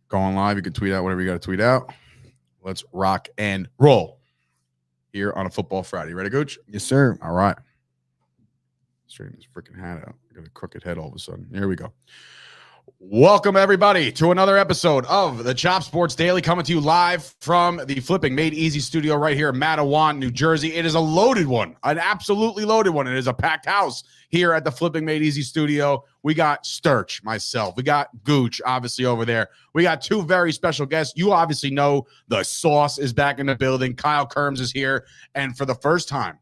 Going live. You can tweet out whatever you got to tweet out. Let's rock and roll here on a Football Friday. You ready, Gooch? Yes, sir. All right. Straighten this freaking hat out. I got a crooked head all of a sudden. Here we go. Welcome, everybody, to another episode of the Chop Sports Daily, coming to you live from the Flipping Made Easy studio right here in Matawan, New Jersey. It is a loaded one, an absolutely loaded one. It is a packed house here at the Flipping Made Easy studio. We got Sturch, myself. We got Gooch, obviously, over there. We got two very special guests. You obviously know the sauce is back in the building. Kyle Kerms is here. And for the first time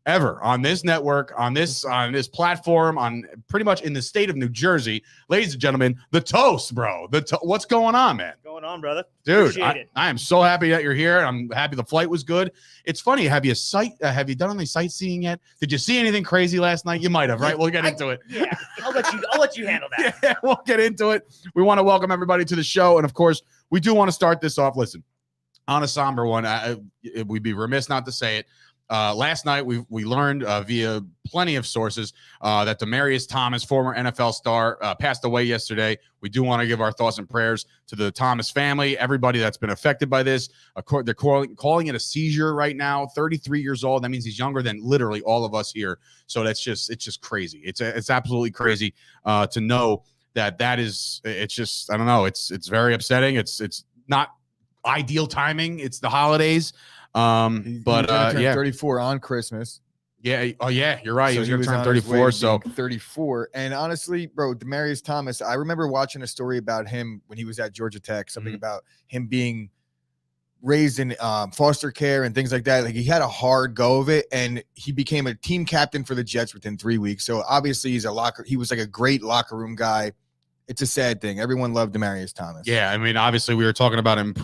ever on this network, on this platform, on pretty much in the state of New Jersey, ladies and gentlemen, the toast, bro. What's going on, man? Going on, brother? Dude, I am so happy that you're here. I'm happy the flight was good. It's funny. Have you done any sightseeing yet? Did you see anything crazy last night? You might have, right? We'll get into it. Yeah, I'll let you handle that. Yeah, we'll get into it. We want to welcome everybody to the show, and of course, we do want to start this off. Listen, on a somber one, we'd be remiss not to say it. Last night, we learned via plenty of sources that Demaryius Thomas, former NFL star, passed away yesterday. We do want to give our thoughts and prayers to the Thomas family, everybody that's been affected by this. They're calling it a seizure right now. 33 years old. That means he's younger than literally all of us here. So it's just crazy. It's absolutely crazy to know that is. It's just, I don't know. It's very upsetting. It's not ideal timing. It's the holidays. But yeah, 34 on Christmas. Yeah. Oh yeah, you're right. So he was going to turn 34. So 34. And honestly, bro, Demaryius Thomas, I remember watching a story about him when he was at Georgia Tech, something about him being raised in foster care and things like that. Like, he had a hard go of it, and he became a team captain for the Jets within 3 weeks. So obviously he was like a great locker room guy. It's a sad thing. Everyone loved Demaryius Thomas. Yeah, I mean, obviously we were talking about him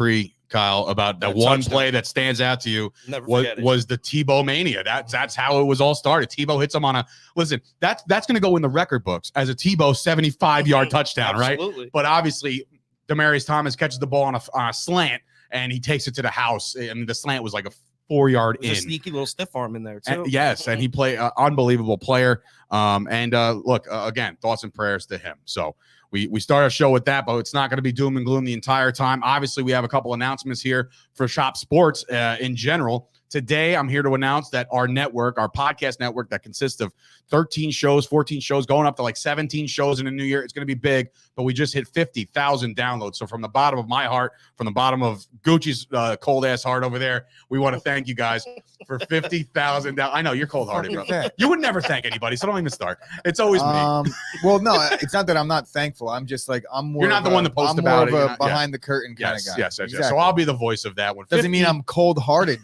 Kyle, about that one play that stands out to you was the Tebow mania. That's how it was all started. Tebow hits him on a listen. That's going to go in the record books as a Tebow 75-yard touchdown, right? But obviously, Demaryius Thomas catches the ball on a slant and he takes it to the house. I mean, the slant was like a 4-yard in. A sneaky little stiff arm in there too. And, yes, and he played unbelievable player. Look, again, thoughts and prayers to him. So. We start our show with that, but it's not going to be doom and gloom the entire time. Obviously, we have a couple announcements here for Shop Sports in general. Today, I'm here to announce that our network, our podcast network that consists of 13 shows, 14 shows, going up to like 17 shows in the new year. It's going to be big, but we just hit 50,000 downloads. So from the bottom of my heart, from the bottom of Gucci's cold-ass heart over there, we want to thank you guys for 50,000 down. I know, you're cold-hearted, bro. You would never thank anybody, so don't even start. It's always me. Well, no, it's not that I'm not thankful. I'm just like, I'm more. You're not the one to post about it. I'm more of a behind-the-curtain kind of guy. Yes. Exactly. So I'll be the voice of that one. Doesn't mean I'm cold-hearted.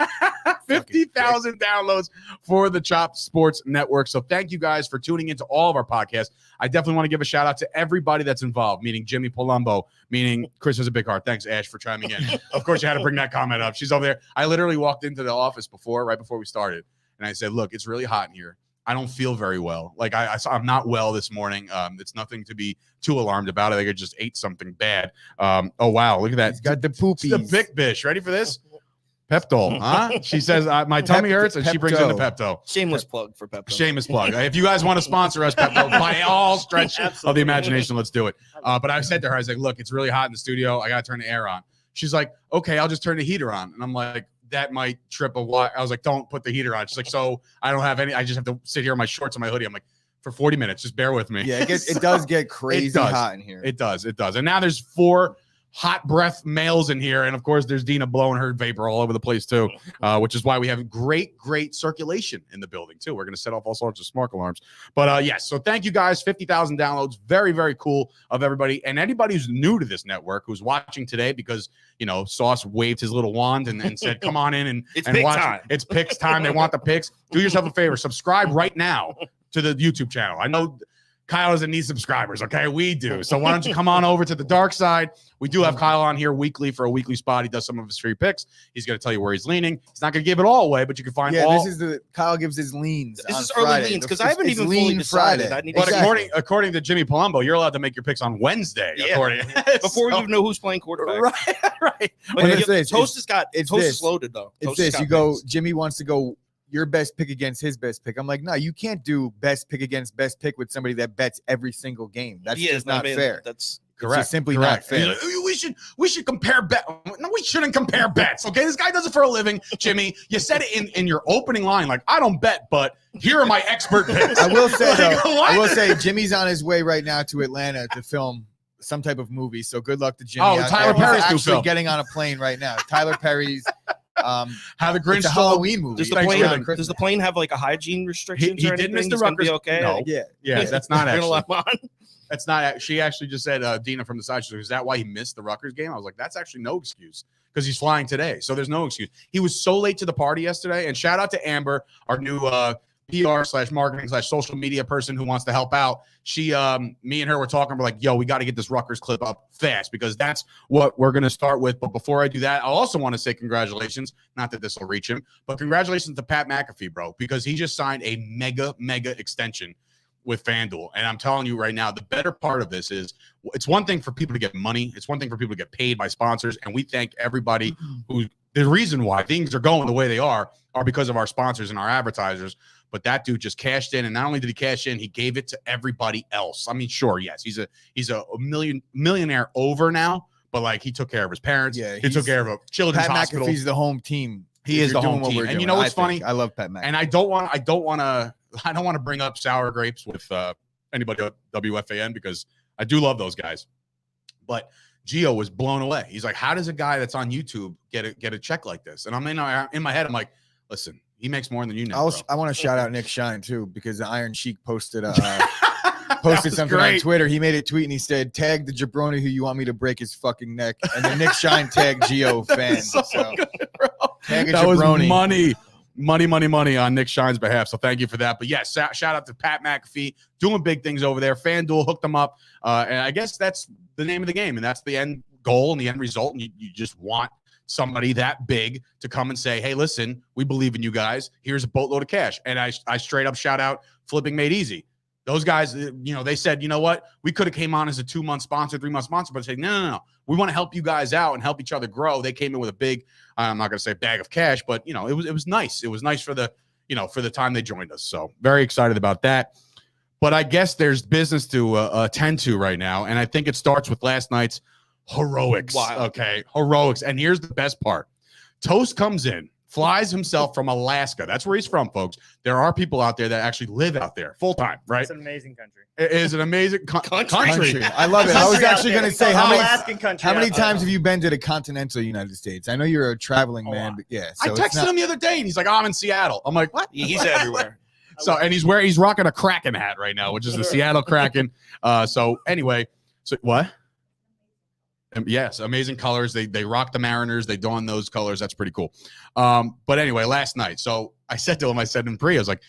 50,000 downloads for the Chop Sports Network. So thank you guys for tuning into all of our podcasts. I definitely want to give a shout out to everybody that's involved, meaning Jimmy Palumbo, meaning Chris has a big heart. Thanks, Ash, for chiming in. Of course, you had to bring that comment up. She's over there. I literally walked into the office right before we started, and I said, look, it's really hot in here. I don't feel very well. Like I'm not well this morning. It's nothing to be too alarmed about. I think I just ate something bad. Oh, wow. Look at that. He's got the poopies. The big bish. Ready for this? Pepto, huh? She says my tummy hurts, and she brings in the Pepto. Shameless plug for Pepto. Shameless plug. If you guys want to sponsor us, Pepto, by all stretch of the imagination, let's do it. But I said to her, I was like, look, it's really hot in the studio. I got to turn the air on. She's like, okay, I'll just turn the heater on. And I'm like, that might trip a wire. I was like, don't put the heater on. She's like, so I don't have any. I just have to sit here in my shorts and my hoodie. I'm like, for 40 minutes, just bear with me. Yeah, it does get crazy hot in here. It does. And now there's 4 hot breath males in here, and of course there's Dina blowing her vapor all over the place too, which is why we have great circulation in the building too. We're going to set off all sorts of smoke alarms, but yes, so thank you guys. 50,000 downloads, very, very cool of everybody, and anybody who's new to this network who's watching today because Sauce waved his little wand and said come on in and watch time. It's picks time. They want the picks. Do yourself a favor, subscribe right now to the YouTube channel. I know Kyle doesn't need subscribers, okay? We do. So why don't you come on over to the dark side? We do have Kyle on here weekly for a weekly spot. He does some of his free picks. He's going to tell you where he's leaning. He's not going to give it all away, but you can find all. This is Kyle gives his leans. This is early leans because I haven't even fully decided. According to Jimmy Palumbo, you're allowed to make your picks on Wednesday. Yeah. Before you even know who's playing quarterback. Right. But Toast is loaded though. It's this. You go. Jimmy wants to go your best pick against his best pick. I'm like, no, you can't do best pick against best pick with somebody that bets every single game. That's just not fair. It's just simply not fair. We should compare bets. No, we shouldn't compare bets. Okay, this guy does it for a living, Jimmy. You said it in your opening line, like I don't bet, but here are my expert picks. I will say though, Jimmy's on his way right now to Atlanta to film some type of movie. So good luck to Jimmy. Oh, Tyler Perry's actually getting on a plane right now. Tyler Perry's. How the Grinch stole Halloween movie. Does the plane have like a hygiene restrictions? He or did anything? miss the Rutgers. Okay. No. Yeah, that's not actually. On. That's not. She actually just said, Dina from the side. She said, "Is that why he missed the Rutgers game?" I was like, "That's actually no excuse because he's flying today, so there's no excuse." He was so late to the party yesterday. And shout out to Amber, our new PR/marketing/social media person who wants to help out. She, me and her were talking. We're like, "Yo, we got to get this Rutgers clip up fast because that's what we're gonna start with." But before I do that, I also want to say congratulations. Not that this will reach him, but congratulations to Pat McAfee, bro, because he just signed a mega extension with FanDuel. And I'm telling you right now, the better part of this is it's one thing for people to get money. It's one thing for people to get paid by sponsors. And we thank everybody who the reason why things are going the way they are because of our sponsors and our advertisers. But that dude just cashed in. And not only did he cash in, he gave it to everybody else. I mean, sure, yes, he's a millionaire over now, but like he took care of his parents. Yeah, he took care of a children's hospital. Pat McAfee's the home team. He is the home team. And you know what's funny? I love Pat McAfee. And I don't want to bring up sour grapes with anybody at WFAN because I do love those guys. But Gio was blown away. He's like, how does a guy that's on YouTube get a check like this? And I'm in my head, I'm like, listen, he makes more than you know. I want to shout out Nick Shine too, because the Iron Sheik posted something great. on Twitter. He made a tweet and he said, "Tag the jabroni who you want me to break his fucking neck." And then Nick Shine tagged Gio fans. So good, bro. Tag a that jabroni. Was money on Nick Shine's behalf. So thank you for that. But yes, shout out to Pat McAfee doing big things over there. FanDuel hooked them up. And I guess that's the name of the game. And that's the end goal and the end result. And you just want somebody that big to come and say, hey, listen, we believe in you guys. Here's a boatload of cash. And I straight up shout out Flipping Made Easy. Those guys, they said, you know what? We could have came on as a 2-month sponsor, 3-month sponsor, but they said, no. We want to help you guys out and help each other grow. They came in with a big, I'm not going to say bag of cash, but it was nice. It was nice for the time they joined us. So very excited about that. But I guess there's business to attend to right now. And I think it starts with last night's heroics. Wow. Okay. Heroics. And here's the best part. Toast comes in, flies himself from Alaska. That's where he's from, folks. There are people out there that actually live out there full time, right? It's an amazing country. It is an amazing country. I love it. I was actually going to say, how many times have you been to the continental United States? I know you're a traveling man, but yeah. So I texted him the other day and he's like, I'm in Seattle. I'm like, what? He's everywhere. So, and he's rocking a Kraken hat right now, which is the Seattle Kraken. So anyway, what? Yes, amazing colors. They rock the Mariners. They don those colors. That's pretty cool. But anyway, last night. So I said to him, I said in pre, I was like,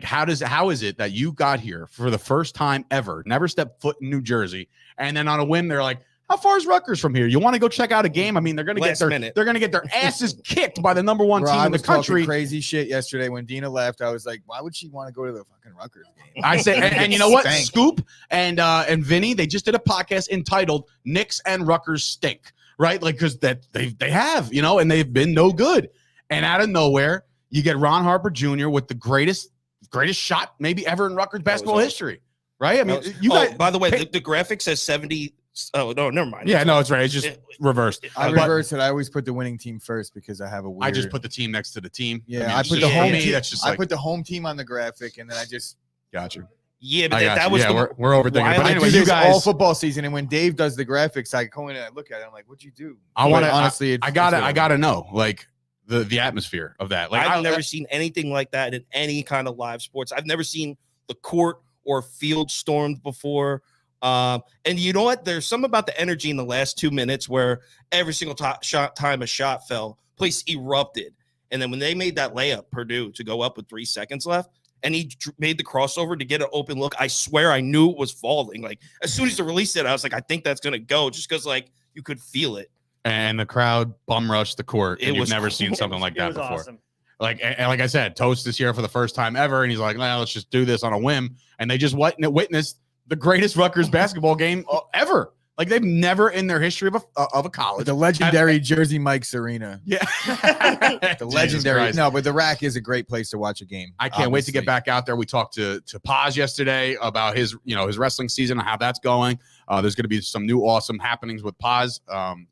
how is it that you got here for the first time ever, never stepped foot in New Jersey, and then on a whim they're like, how far is Rutgers from here? You want to go check out a game? I mean, they're gonna get their asses kicked by the number one team in the country. Crazy shit yesterday when Dina left. I was like, why would she want to go to the fucking Rutgers game? I said, and you know what? Scoop and Vinny, they just did a podcast entitled "Knicks and Rutgers Stink," right? Like because that they have, and they've been no good. And out of nowhere, you get Ron Harper Jr. with the greatest shot maybe ever in Rutgers basketball history, right? I mean, you guys. By the way, the graphic says 70. Oh no, never mind. Yeah, no, it's right. It's just reversed. I reversed it. I always put the winning team first because I have a weird. I just put the team next to the team. Yeah, I put the home team. That's just I put the home team on the graphic, and then I just got you. Yeah, but that was we're overthinking. But anyway, you guys all football season, and when Dave does the graphics, I go in and I look at it. I'm like, "What'd you do?" I want to honestly. I gotta know like the atmosphere of that. Like I've never seen anything like that in any kind of live sports. I've never seen the court or field stormed before. And you know what? There's something about the energy in the last 2 minutes where every single time a shot fell, place erupted. And then when they made that layup, Purdue, to go up with 3 seconds left, and he made the crossover to get an open look, I swear I knew it was falling. Like as soon as he released it, I was like, I think that's gonna go, just because like you could feel it. And the crowd bum rushed the court. And you've never seen something like that before. Awesome. Like I said, Toast is here for the first time ever, and he's like, well, let's just do this on a whim. And they just witnessed the greatest Rutgers basketball game ever. Like they've never in their history of a college. The legendary Jersey Mike's Arena. Yeah. The legendary. No, but the Rack is a great place to watch a game. I can't wait to get back out there. We talked to Paz yesterday about his wrestling season and how that's going. There's going to be some new awesome happenings with Paz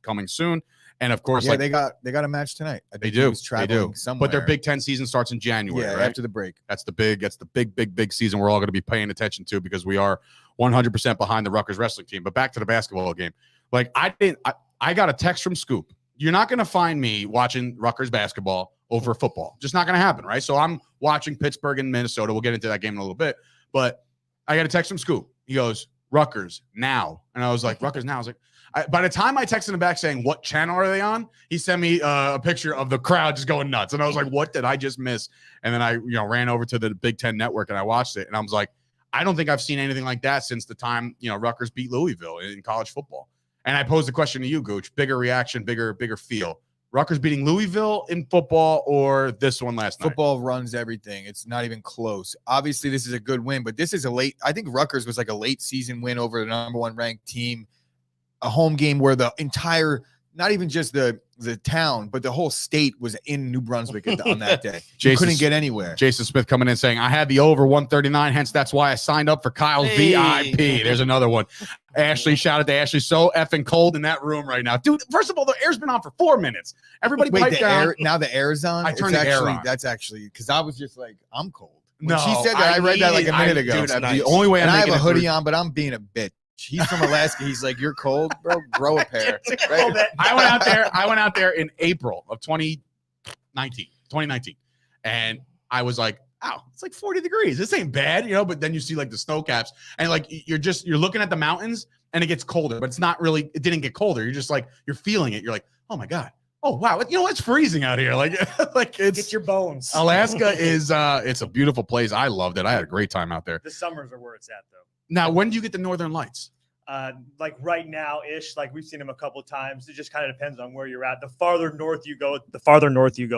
coming soon. And of course, they got a match tonight. I think they do. He was traveling somewhere. But their Big Ten season starts in January, right? After the break. That's the big season we're all going to be paying attention to because we are 100% behind the Rutgers wrestling team. But back to the basketball game. Like I got a text from Scoop. You're not going to find me watching Rutgers basketball over football. Just not going to happen, right? So I'm watching Pittsburgh and Minnesota. We'll get into that game in a little bit. But I got a text from Scoop. He goes, Rutgers now. And I was like, Rutgers now. I was like, by the time I texted him back saying, what channel are they on? He sent me a picture of the crowd just going nuts. And I was like, what did I just miss? And then I ran over to the Big Ten Network and I watched it. And I was like, I don't think I've seen anything like that since the time, Rutgers beat Louisville in college football. And I posed the question to you, Gooch. Bigger reaction, bigger feel. Rutgers beating Louisville in football or this one last night? Football runs everything. It's not even close. Obviously, this is a good win, but this is I think Rutgers was like a late season win over the number 1 ranked team. A home game where the entire, not even just the town, but the whole state was in New Brunswick on that day. You couldn't get anywhere. Jason Smith coming in saying, I had the over 139, hence that's why I signed up for Kyle's VIP. There's another one. Ashley, shout out to Ashley. So effing cold in that room right now. Dude, first of all, the air's been on for 4 minutes. Everybody pipe down. Now the air's on? I turned the air on. That's actually, because I was just like, I'm cold. No, she said that, I read that like a minute ago. Dude, the only way I have a hoodie on, but I'm being a bitch. He's from Alaska. He's like, you're cold, bro. Grow a pair. Right? I went out there in April of 2019, and I was like, "Ow, it's like 40 degrees. This ain't bad, But then you see like the snow caps, and like you're looking at the mountains, and it gets colder, but it's not really. It didn't get colder. You're just like you're feeling it. You're like, oh my god. Oh wow, it's freezing out here. Like it's get your bones. Alaska is it's a beautiful place. I loved it. I had a great time out there. The summers are where it's at though. Now, when do you get the Northern Lights? Like right now ish, like we've seen them a couple of times. It just kind of depends on where you're at. The farther north you go,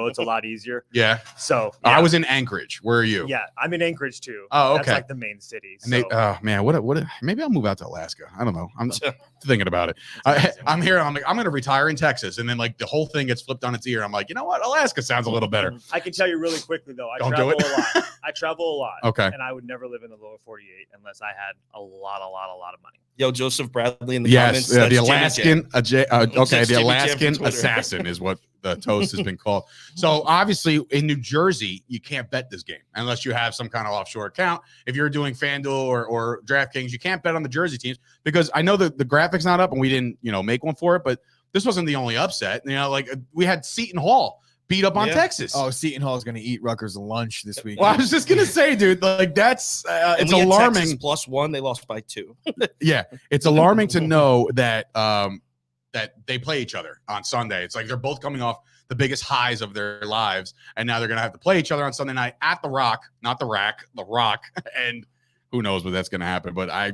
it's a lot easier. Yeah. So I was in Anchorage. Where are you? Yeah, I'm in Anchorage too. Oh, okay. That's like the main city. And man, what? Maybe I'll move out to Alaska. I don't know. I'm thinking about it. I'm here. I'm like, I'm going to retire in Texas, and then like the whole thing gets flipped on its ear. I'm like, you know what? Alaska sounds a little better. I can tell you really quickly though. I Don't travel do it. a lot. I travel a lot. Okay. And I would never live in the lower 48 unless I had a lot of money. Yo, Joseph Bradley in the yes, comments. the Alaskan. That's The Jimmy Alaskan Jam from Twitter. assassin is what the toast has been called. So obviously in New Jersey, you can't bet this game unless you have some kind of offshore account. If you're doing FanDuel or DraftKings, you can't bet on the Jersey teams because I know that the graphics not up and we didn't, make one for it, but this wasn't the only upset. Like we had Seton Hall beat up on Texas. Oh, Seton Hall is going to eat Rutgers lunch this week. Well, I was just going to say, dude, like that's it's alarming. Texas +1, they lost by 2. Yeah, it's alarming to know that that they play each other on Sunday. It's like they're both coming off the biggest highs of their lives, and now they're going to have to play each other on Sunday night at the Rock, not the Rack, the Rock, and who knows what that's going to happen. But I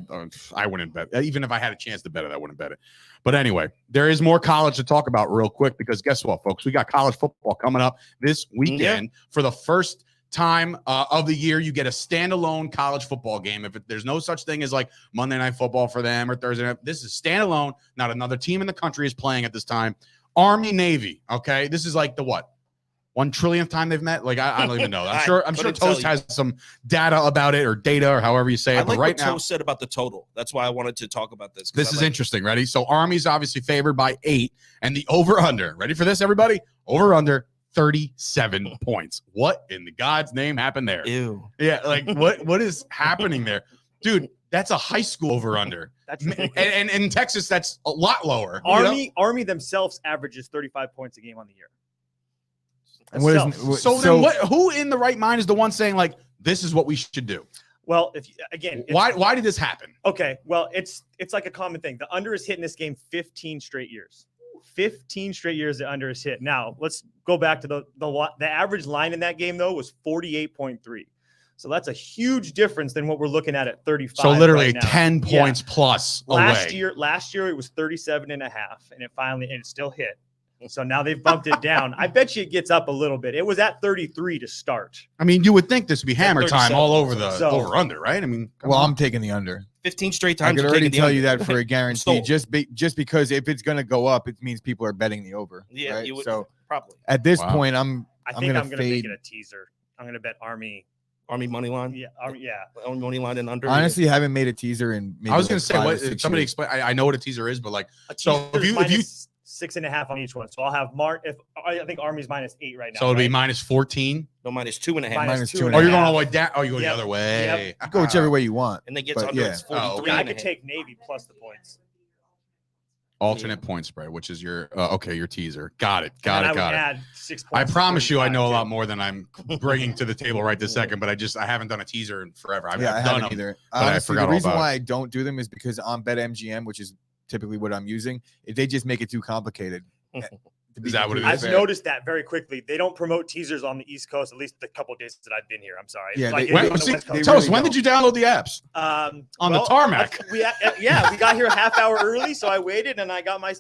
wouldn't bet. Even if I had a chance to bet it, I wouldn't bet it. But anyway, there is more college to talk about real quick because guess what, folks? We got college football coming up this weekend for the first time of the year. You get a standalone college football game. If there's no such thing as like Monday Night Football for them or Thursday night, this is standalone. Not another team in the country is playing at this time. Army Navy. Okay, this is like the what? 1 trillionth time they've met. Like I don't even know. I'm sure Toast has some data about it or data or however you say it. I like but right what now, Toast said about the total. That's why I wanted to talk about this. This is interesting. Ready? So Army's obviously favored by 8, and the over/under. Ready for this, everybody? Over/under 37 points. What in the God's name happened there? Ew. Yeah, like what is happening there, dude? That's a high school over/under. That's and in Texas, that's a lot lower. Army themselves averages 35 points a game on the year. And what is, then who in the right mind is the one saying like this is what we should do? Well, why did this happen? Okay, well, it's like a common thing. The under is hit in this game 15 straight years. 15 straight years the under is hit. Now, let's go back to the average line in that game though was 48.3. So that's a huge difference than what we're looking at 35. So literally right 10 points plus last away. Last year it was 37.5 and it still hit. So now they've bumped it down. I bet you it gets up a little bit. It was at 33 to start. I mean, you would think this would be hammer time all over the over under, right? I mean, I'm taking the under. 15 straight times. I could already tell you that for a guarantee. So, just because if it's going to go up, it means people are betting the over. Yeah, right? you would so probably. At this point, I think I'm going to make fade. it a teaser. I'm going to bet Army Army money line. Yeah, yeah. Army money line and under. Honestly, haven't made a teaser in. Maybe I was like going to say, 5 or what 6 somebody years. explain. I know what a teaser is, but like, so if you 6.5 on each one, so I'll have I think Army's -8 right now. so it'll be right? -14. No, -2.5. Minus -2.5. 2.5. Oh, you're going all the way down. Oh, you're going Yep. the other way. You go whichever way you want. And they get But under yeah. it's 43. Yeah, I and a could half. take Navy plus the points. Alternate point spread, which is your your teaser. Got it. And Got then it. Got it. Add 6 I points to promise you, I 35 know a too. lot more than I'm bringing to the table right this second. But I haven't done a teaser in forever. I've Yeah, I done haven't them. either. but I Honestly, forgot the all reason about why I don't do them is because on BetMGM, which is typically what I'm using, they just make it too complicated. Is that what it is? I've fair. noticed that very quickly. They don't promote teasers on the East Coast, at least the couple of days that I've been here. I'm sorry. Yeah, Like, they- it is When, on the see, West they Coast. tell us, really when did you download the apps? On the tarmac. We got here a half hour early, so I waited and I got my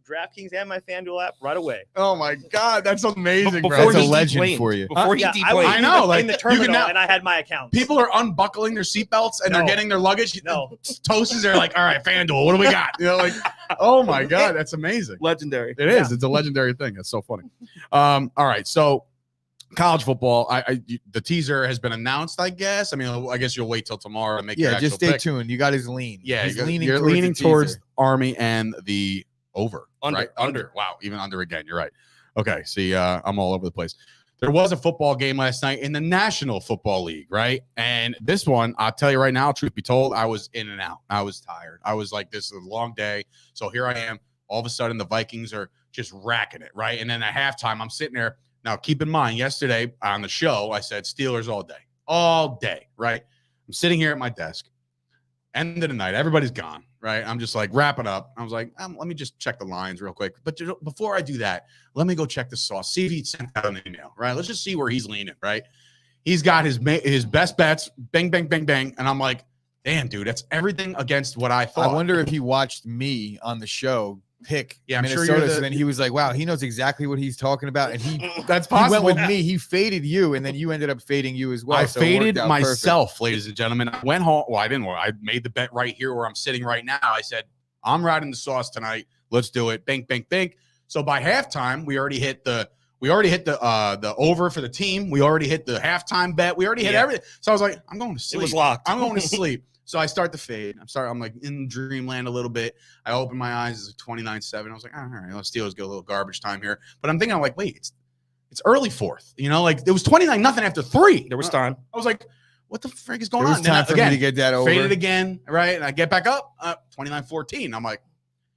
DraftKings and my FanDuel app right away. Oh my God, that's amazing, Before bro. That's a he legend deplaned. for you. Before he Yeah, deplaned. I know, like, in the you can terminal, now- and I had my account. People are unbuckling their seatbelts and they're No. getting their luggage. No. Toasts are like, all right, FanDuel, what do we got? You know, like, oh my God, that's amazing. Legendary. It is. It's a legendary thing. That's so funny. All right, so college football. The teaser has been announced. I guess. I mean, I guess you'll wait till tomorrow to make. your Yeah, just actual stay pick. tuned. You got his lean. Yeah, He's you're leaning leaning the towards teaser. Army and the over. Under, right? under. Wow, even under again. You're right. Okay, see, I'm all over the place. There was a football game last night in the National Football League, right? And this one, I'll tell you right now, truth be told, I was in and out. I was tired. I was like, this is a long day. So here I am. All of a sudden, the Vikings are just racking it, right? And then at halftime, I'm sitting there. Now, keep in mind, yesterday on the show, I said Steelers all day, right? I'm sitting here at my desk. End of the night, everybody's gone, right? I'm just like wrapping up. I was like, let me just check the lines real quick. But before I do that, let me go check the sauce. See if he sent out an email, right? Let's just see where he's leaning, right? He's got his best bets, bang, bang, bang, bang. And I'm like, damn, dude, that's everything against what I thought. I wonder if he watched me on the show pick Yeah, I'm sure Minnesota, you're the- so then he was like, wow, he knows exactly what he's talking about. And he That's He went possible. with me. He faded you, and then you ended up fading you as well. I so it worked faded out myself, ladies and gentlemen. I went home. Well, I didn't. I made the bet right here where I'm sitting right now. I said, I'm riding the sauce tonight. Let's do it. Bang, bang, bang. So by halftime, we already hit the over for the team. We already hit the halftime bet. We already hit everything. So I was like, I'm going to It sleep. was locked. I'm going to sleep. So I start to fade. I'm like in dreamland a little bit. I open my eyes. It's 29-7. I was like, all right, let's Steelers get a little garbage time here. But I'm thinking, I'm like, wait, it's early fourth. You know, like it was 29-0 after 3. There was time. I was like, what the frick is There going was on? time Then for again, me to get that over. faded again, right? And I get back up, 29-14. I'm like,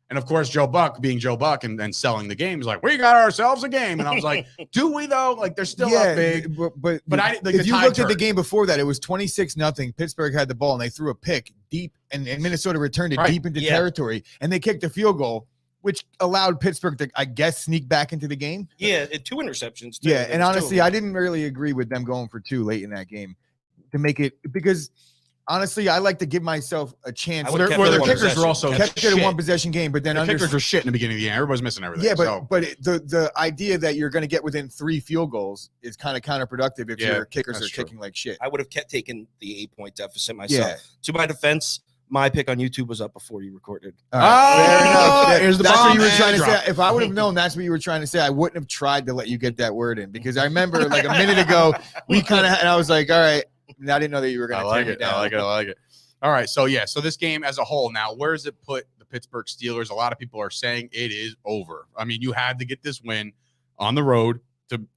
and of course, Joe Buck being Joe Buck and selling the game is like, we got ourselves a game. And I was like, do we though? Like they're still up big. But If you looked at the game before that, it was 26-0. Pittsburgh had the ball and they threw a pick deep, and Minnesota returned it Right. deep into territory, and they kicked a field goal, which allowed Pittsburgh to, I guess, sneak back into the game. Yeah, 2 interceptions. Too. Yeah, There and was 2 of honestly, them. I didn't really agree with them going for 2 late in that game to make it, because honestly, I like to give myself a chance. I would've kept Where it their one kickers possession. are also kept it a shit. one possession game, but then The kickers were shit in the beginning of the game. Everybody's missing everything. yeah, but so, the idea that you're going to get within 3 field goals is kind of counterproductive if Yeah, your kickers that's are true. kicking like shit. I would have kept taking the 8-point deficit myself. Yeah. To my defense, my pick on YouTube was up before you recorded. All right, fair enough. Oh, here's the That's bomb what you were and trying to drop. say. If I would have known that's what you were trying to say, I wouldn't have tried to let you get that word in, because I remember like a minute ago we kind of, and I was like, all right, and I didn't know that you were going I to like take it. it down. I like it. All right. So, yeah. So this game as a whole now, where does it put the Pittsburgh Steelers? A lot of people are saying it is over. I mean, you had to get this win on the road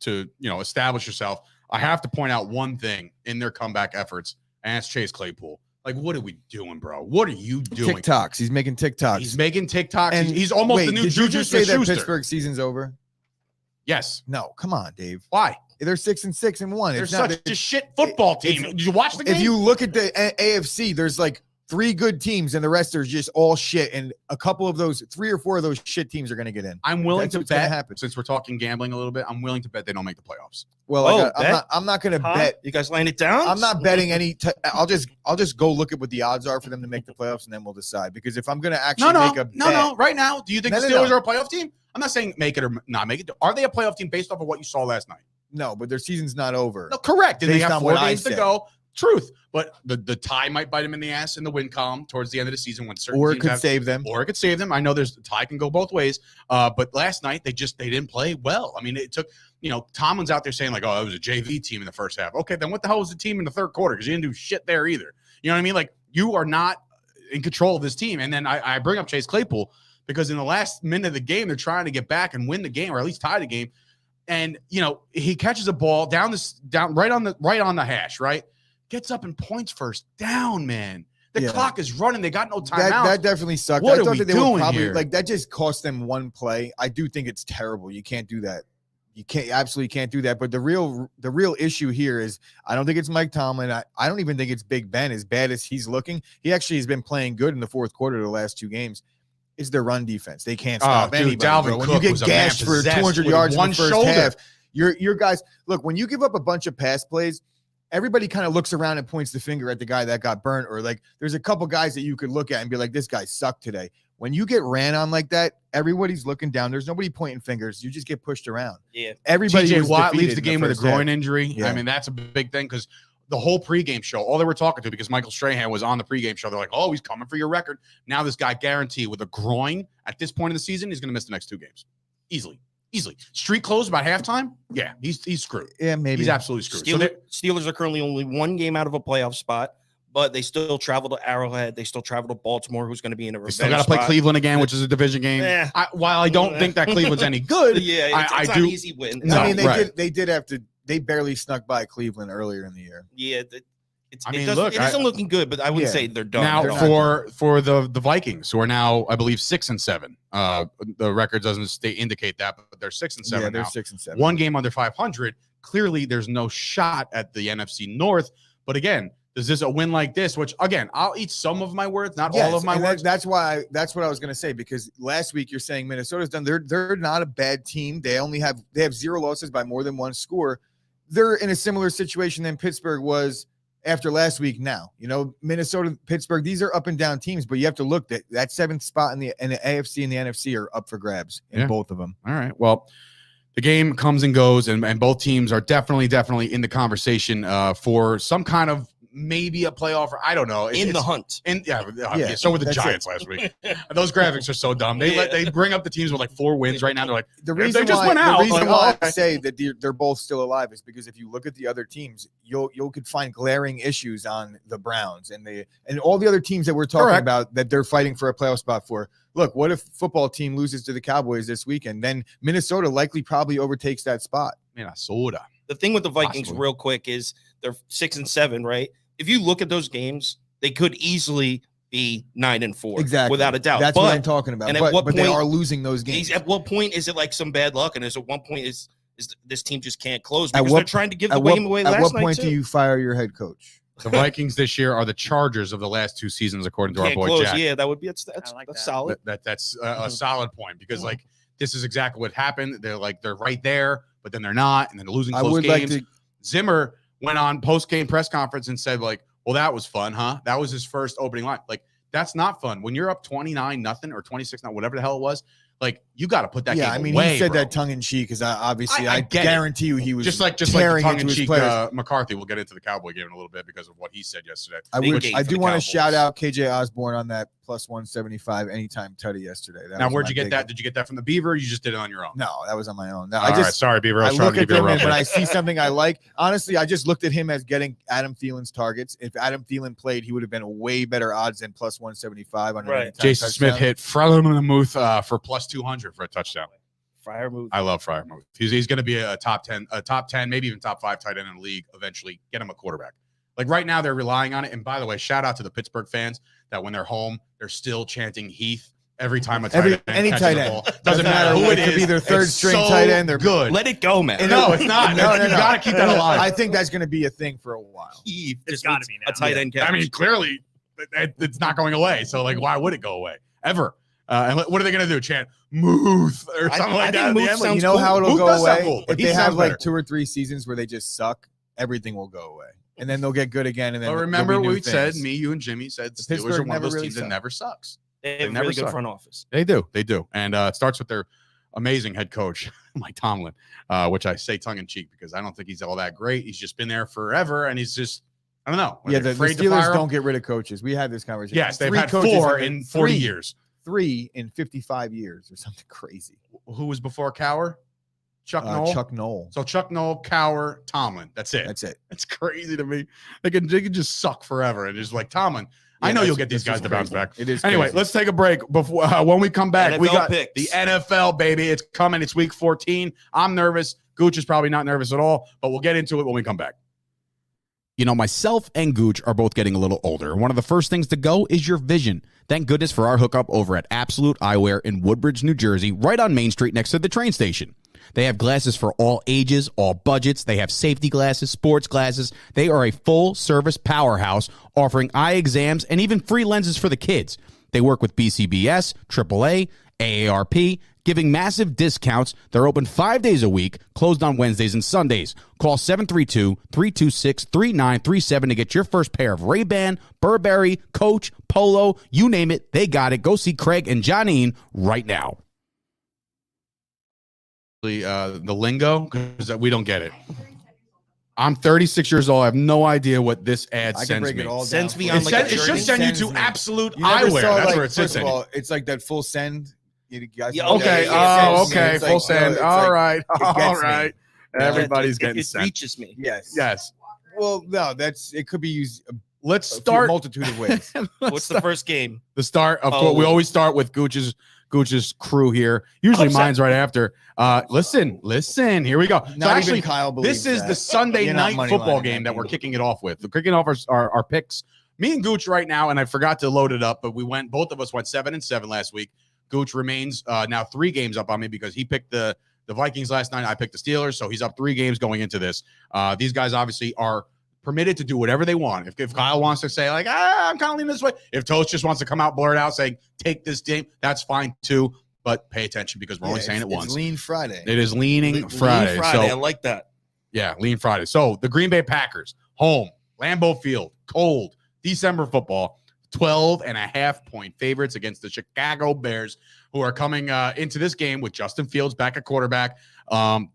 to establish yourself. I have to point out one thing in their comeback efforts, and it's Chase Claypool. Like, what are we doing, bro? What are you doing? TikToks. He's making TikToks. He's making TikToks. And He's almost wait, the new did you Juju just say that Smith-Schuster. Pittsburgh season's over? Yes. No, come on, Dave. Why? They're 6-6-1. They're It's not such a shit football team. it's- Did you watch the game? if you look at the AFC, there's like 3 good teams, and the rest are just all shit. And a couple of those, 3 or 4 of those shit teams are going to get in. I'm willing That's to what's gonna bet, happen. since we're talking gambling a little bit, I'm willing to bet they don't make the playoffs. Well, Oh, I'm not going to Huh? bet. You guys laying it down? I'm not betting any. I'll just go look at what the odds are for them to make the playoffs, and then we'll decide. Because if I'm going to actually make a bet, No. Right now, do you think No, the no, Steelers no. are a playoff team? I'm not saying make it or not make it. Are they a playoff team based off of what you saw last night? no, but their season's not over. No, correct. And they Based have on 4 what I games to said. go. Truth. But the tie might bite him in the ass in the win column towards the end of the season when certain Or it teams could save them. Or it could save them. I know there's tie can go both ways. But last night they didn't play well. I mean, it took, Tomlin's out there saying like, oh, it was a JV team in the first half. Okay, then what the hell was the team in the third quarter? Because you didn't do shit there either. You know what I mean? Like, you are not in control of this team. And then I bring up Chase Claypool because in the last minute of the game, they're trying to get back and win the game, or at least tie the game. And he catches a ball down right on the hash, right? Gets up and points first down, man. The clock is running. They got no timeout. That definitely sucked. What I are thought we that they were doing probably here? like that just cost them one play. I do think it's terrible. You can't do that. You absolutely can't do that. But the real issue here is I don't think it's Mike Tomlin. I don't even think it's Big Ben. As bad as he's looking, he actually has been playing good in the fourth quarter of the last two games. Is their run defense? They can't stop anybody. Dalvin Bro. When Cook you was get a man gashed for possessed 200 with yards one in the first shoulder. half, your guys look. When you give up a bunch of pass plays, everybody kind of looks around and points the finger at the guy that got burnt, or like there's a couple guys that you could look at and be like, this guy sucked today. When you get ran on like that, everybody's looking down. There's nobody pointing fingers. You just get pushed around. Yeah. Everybody. TJ was Watt leaves defeated the in game with a first half. groin injury. Yeah. I mean, that's a big thing because the whole pregame show, all they were talking to, because Michael Strahan was on the pregame show, they're like, oh, he's coming for your record. Now this guy guaranteed with a groin at this point in the season, he's going to miss the next two games. Easily. Street closed about halftime. Yeah, he's screwed. Yeah, maybe. He's absolutely screwed. Steelers are currently only one game out of a playoff spot, but they still travel to Arrowhead. They still travel to Baltimore, who's going to be in a They revenge still got to play spot. Cleveland again, which is a division game. While I don't think that Cleveland's any good, Yeah, it's not do. an easy win. No, I mean, right. they did have to. They barely snuck by Cleveland earlier in the year. Yeah, I it isn't looking good, but I wouldn't say they're done. Now They're not for the Vikings, who are now, I believe, 6-7. The record doesn't indicate that, but they're 6-7 Yeah, now. they're 6-7. One game under 500. Clearly, there's no shot at the NFC North. But again, does this a win like this? Which again, I'll eat some of my words, not all of my words. That's what I was going to say, because last week you're saying Minnesota's done. They're not a bad team. They have 0 losses by more than one score. They're in a similar situation than Pittsburgh was after last week. Now, Minnesota, Pittsburgh, these are up and down teams, but you have to look that 7th spot in the AFC and the NFC are up for grabs in both of them. All right. Well, the game comes and goes, and both teams are definitely in the conversation for some kind of maybe a playoff, or I don't know. In the hunt. So were the Giants last week. And those graphics are so dumb. They bring up the teams with like 4 wins right now. They're like, The reason they just why, went out. The reason Like, why I say that they're both still alive is because if you look at the other teams, you could find glaring issues on the Browns and all the other teams that we're talking Correct. about that they're fighting for a playoff spot for. Look, what if football team loses to the Cowboys this weekend? Then Minnesota probably overtakes that spot. Minnesota. The thing with the Vikings, Possibly. real quick, is they're 6-7, right? If you look at those games, they could easily be 9-4, Exactly, without a doubt. That's what I'm talking about. and at But, what but they point- are losing those games. At what point is it like some bad luck? And at one point is this team just can't close At because what- they're trying to give the At what, game away at last what night point too. do you fire your head coach? The Vikings this year are the Chargers of the last 2 seasons, according to Can't our boy close. Jack. Yeah, that would be that's like that. solid. That's a solid point, because like this is exactly what happened. They're right there, but then they're not, and then they're losing I close would games. like to. Zimmer went on post-game press conference and said, like, well, that was fun, huh? That was his first opening line. Like, that's not fun. When you're up 29-0 or 26-0, whatever the hell it was, like, you got to put that game I mean, away, he said bro. that tongue in cheek because obviously I I get it. guarantee you he was just like tearing into his tongue-in-cheek players. McCarthy. We'll get into the Cowboy game in a little bit because of what he said yesterday. I Big would. game I for do the want to Cowboys. shout out KJ Osborne on that plus 175 anytime tutty yesterday. That Now, was where'd my you get big- that? Did you get that from the Beaver? Or you just did it on your own? No, that was on my own. No, All right, sorry, Beaver. I I was trying look to at give you a them, rough and when one. I see something I like, honestly, I just looked at him as getting Adam Thielen's targets. If Adam Thielen played, he would have been a way better odds than plus 175 on an Right. anytime Jason touchdown. Smith hit Freiermuth for plus 200 for a touchdown. Fire move. I love Freiermuth. He's going to be a top 10, maybe even top 5 tight end in the league eventually. Get him a quarterback. Like right now, they're relying on it. And by the way, shout out to the Pittsburgh fans that when they're home, they're still chanting Heath every time a tight end any catches tight the end. ball. Doesn't matter who it could is. be their third It's string so tight end. They're good. Let it go, man. No, it's not. No, You got to keep that alive. I think that's going to be a thing for a while. Heath It's just gotta needs be now. a tight end catch. I mean, clearly, it's not going away. So, like, why would it go away ever? And what are they going to do? Chant Muth or I- something I like think that? at the Muth end? Like, sounds You know how it'll Muth go does sound away? cool, but If he they have sounds like better. 2 or 3 seasons where they just suck, everything will go away. And then they'll get good again. And then Well, there'll remember be what new we said? things. Me, you, and Jimmy said the Steelers Pittsburgh are one of never those really teams that suck. never sucks. They have a never really good suck. front office. They do. And it starts with their amazing head coach, Mike Tomlin, which I say tongue in cheek because I don't think he's all that great. He's just been there forever, and he's just I don't know. Yeah, They're the afraid to fire Steelers 'em? don't get rid of coaches. We had this conversation. Yes, they've 3 had coaches 4 have been- in 40 3 years. 3 in 55 years or something crazy. Who was before Cowher? Chuck Noll? Chuck Noll. So Chuck Noll, Cowher, Tomlin. That's it. That's it. It's crazy to me. They can just suck forever. And just like Tomlin. I know you'll get these guys to bounce back. It is. Anyway, crazy. let's take a break. Before when we come back, we NFL got picks. the NFL, baby. It's coming. It's week 14. I'm nervous. Gooch is probably not nervous at all, but we'll get into it when we come back. You know, myself and Gooch are both getting a little older. And one of the first things to go is your vision. Thank goodness for our hookup over at Absolute Eyewear in Woodbridge, New Jersey, right on Main Street next to the train station. They have glasses for all ages, all budgets. They have safety glasses, sports glasses. They are a full-service powerhouse offering eye exams and even free lenses for the kids. They work with BCBS, AAA, AARP, giving massive discounts. They're open 5 days a week, closed on Wednesdays and Sundays. Call 732-326-3937 to get your first pair of Ray-Ban, Burberry, Coach, Polo, you name it, they got it. Go see Craig and Johnine right now. The lingo, because we don't get it. I'm 36 years old. I have no idea what this ad I can sends break me. it all down. Sends me for on you. like a It should journey. send you Sends to me. Absolute You never Eyewear. saw, That's like, where it sits first of in. all, it's like that full send. You guys Yeah, know Okay. that? yeah, Oh, okay. It's Full like, send. it's All like- right. it All gets me. right. Everybody's getting it sent. reaches me. Yes. Yes. Well, no, it could be used Let's a start. multitude of ways. What's the first game? The start. Of course, we always start with Gooch's crew here. Usually Upset. mine's right after. Listen. Here we go. Not So even actually, Kyle believes this is that. the Sunday You're not night money football lining game that that we're game. kicking it off with. We're kicking off our picks. Me and Gooch right now, and I forgot to load it up, but both of us went 7-7 last week. Gooch remains now 3 games up on me because he picked the Vikings last night. I picked the Steelers, so he's up 3 games going into this. These guys obviously are permitted to do whatever they want. If Kyle wants to say like, I'm kind of leaning this way. If Toast just wants to come out, blurt out saying, take this game, that's fine too. But pay attention because we're only saying it once. It's Lean Friday. It is leaning Lean Friday. I So like that. yeah, lean Friday. So the Green Bay Packers, home, Lambeau Field, cold, December football, 12.5-point favorites against the Chicago Bears, who are coming into this game with Justin Fields back at quarterback.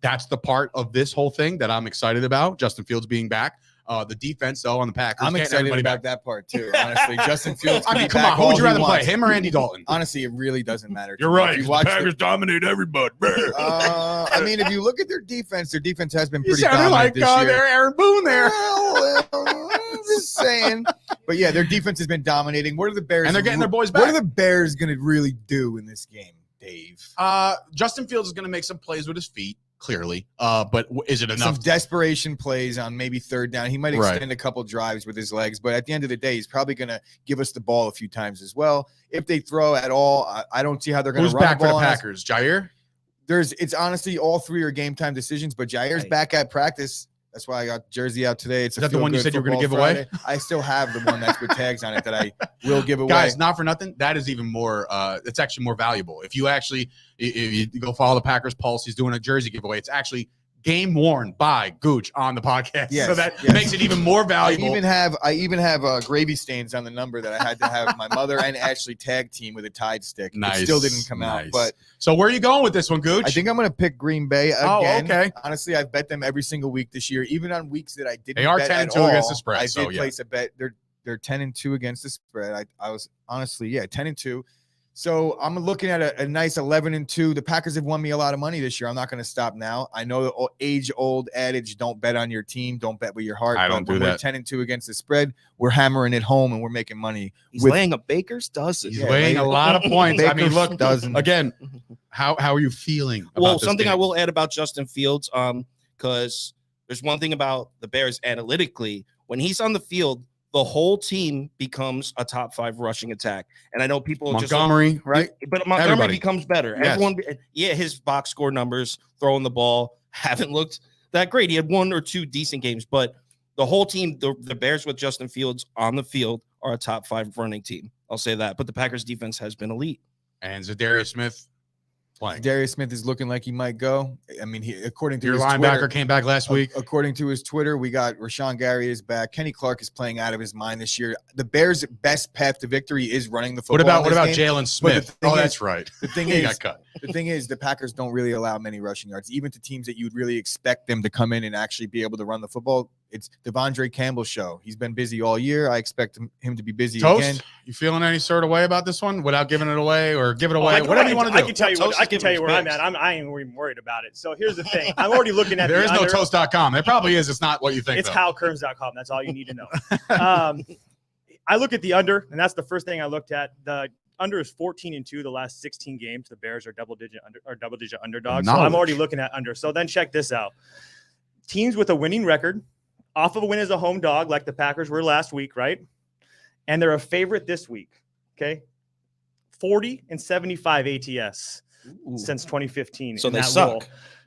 That's the part of this whole thing that I'm excited about. Justin Fields being back. The defense, though, on the Packers. I'm getting excited everybody about back. that part too. Honestly, Justin Fields. I can mean, be come back on. Who would all you he rather play, wants. him or Andy Dalton? Honestly, it really doesn't matter. to You're me. right. If you The watch Packers dominate everybody. I mean, if you look at their defense has been You pretty sounded dominant like this year. they're Aaron Boone there. Well, I'm just saying. But yeah, their defense has been dominating. What are the Bears? And they're getting their boys What back. are the Bears going to really do in this game, Dave? Justin Fields is going to make some plays with his feet, clearly. But is it enough? Some desperation plays on maybe third down. He might Right. extend a couple drives with his legs, but at the end of the day, he's probably going to give us the ball a few times as well. If they throw at all, I don't see how they're going Who's to run back the for ball the on us. Packers? Jair? It's honestly all 3 are game time decisions, but Jair's Right. back at practice. That's why I got jersey out today. It's Is that the one you said you were gonna give away? I still have the one that's with tags on it that I will give away. Guys, not for nothing. That is even more. It's actually more valuable. If you go follow the Packers Pulse, he's doing a jersey giveaway. It's actually game worn by Gooch on the podcast. Yes, So that yes. makes it even more valuable. I even have gravy stains on the number that I had to have my mother and Ashley tag team with a Tide stick. Nice, It still didn't come out, nice. but So where are you going with this one, Gooch? I think I'm going to pick Green Bay again. Oh, okay. Honestly, I've bet them every single week this year, even on weeks that I didn't. They are bet 10-2 at all, against the spread, I so, did yeah. place a bet. They're 10-2 against the spread. I was honestly 10-2. So I'm looking at a nice 11-2. The Packers have won me a lot of money this year. I'm not going to stop now. I know the age-old adage: don't bet on your team, don't bet with your heart. I don't but do when that. We're 10-2 against the spread. We're hammering it home, and we're making money. He's with- laying a baker's dozen. He's Yeah, weighing a Baker- lot of points. I mean, Baker's look, dozen. again, how are you feeling about Well, this something I game? will add about Justin Fields, because there's one thing about the Bears analytically. When he's on the field, the whole team becomes a top 5 rushing attack. And I know people Montgomery, right? but Montgomery Everybody. becomes better. Yes. Everyone, his box score numbers throwing the ball haven't looked that great. He had 1 or 2 decent games, but the whole team, the Bears with Justin Fields on the field, are a top 5 running team. I'll say that. But the Packers defense has been elite. And Zadarius Smith playing. Darius Smith is looking like he might go. I mean, according to Your his linebacker Twitter, came back last week. According to his Twitter, we got Rashawn Gary is back. Kenny Clark is playing out of his mind this year. The Bears' best path to victory is running the football. What about in this game. Jalen Smith? thing Oh, is- that's right. The thing He is, got cut. the thing is, the Packers don't really allow many rushing yards, even to teams that you'd really expect them to come in and actually be able to run the football. It's Devondre Campbell's show. He's been busy all year. I expect him to be busy Toast, again. you feeling any sort of way about this one without giving it away or give it away? I Whatever you want to do. I can tell you Toast I is can tell you giving where I'm his at. I ain't even worried about it. So here's the thing. I'm already looking at There is no under. toast.com. There probably is. It's not what you think. It's though. KyleKerns.com. That's all you need to know. I look at the under, and that's the first thing I looked at. The under is 14-2 the last 16 games. The Bears are double-digit underdogs. So I'm already looking at under. So then check this out. Teams with a winning record, off of a win as a home dog, like the Packers were last week, right? And they're a favorite this week. Okay, 40-75 ATS since 2015. So in they that suck. role.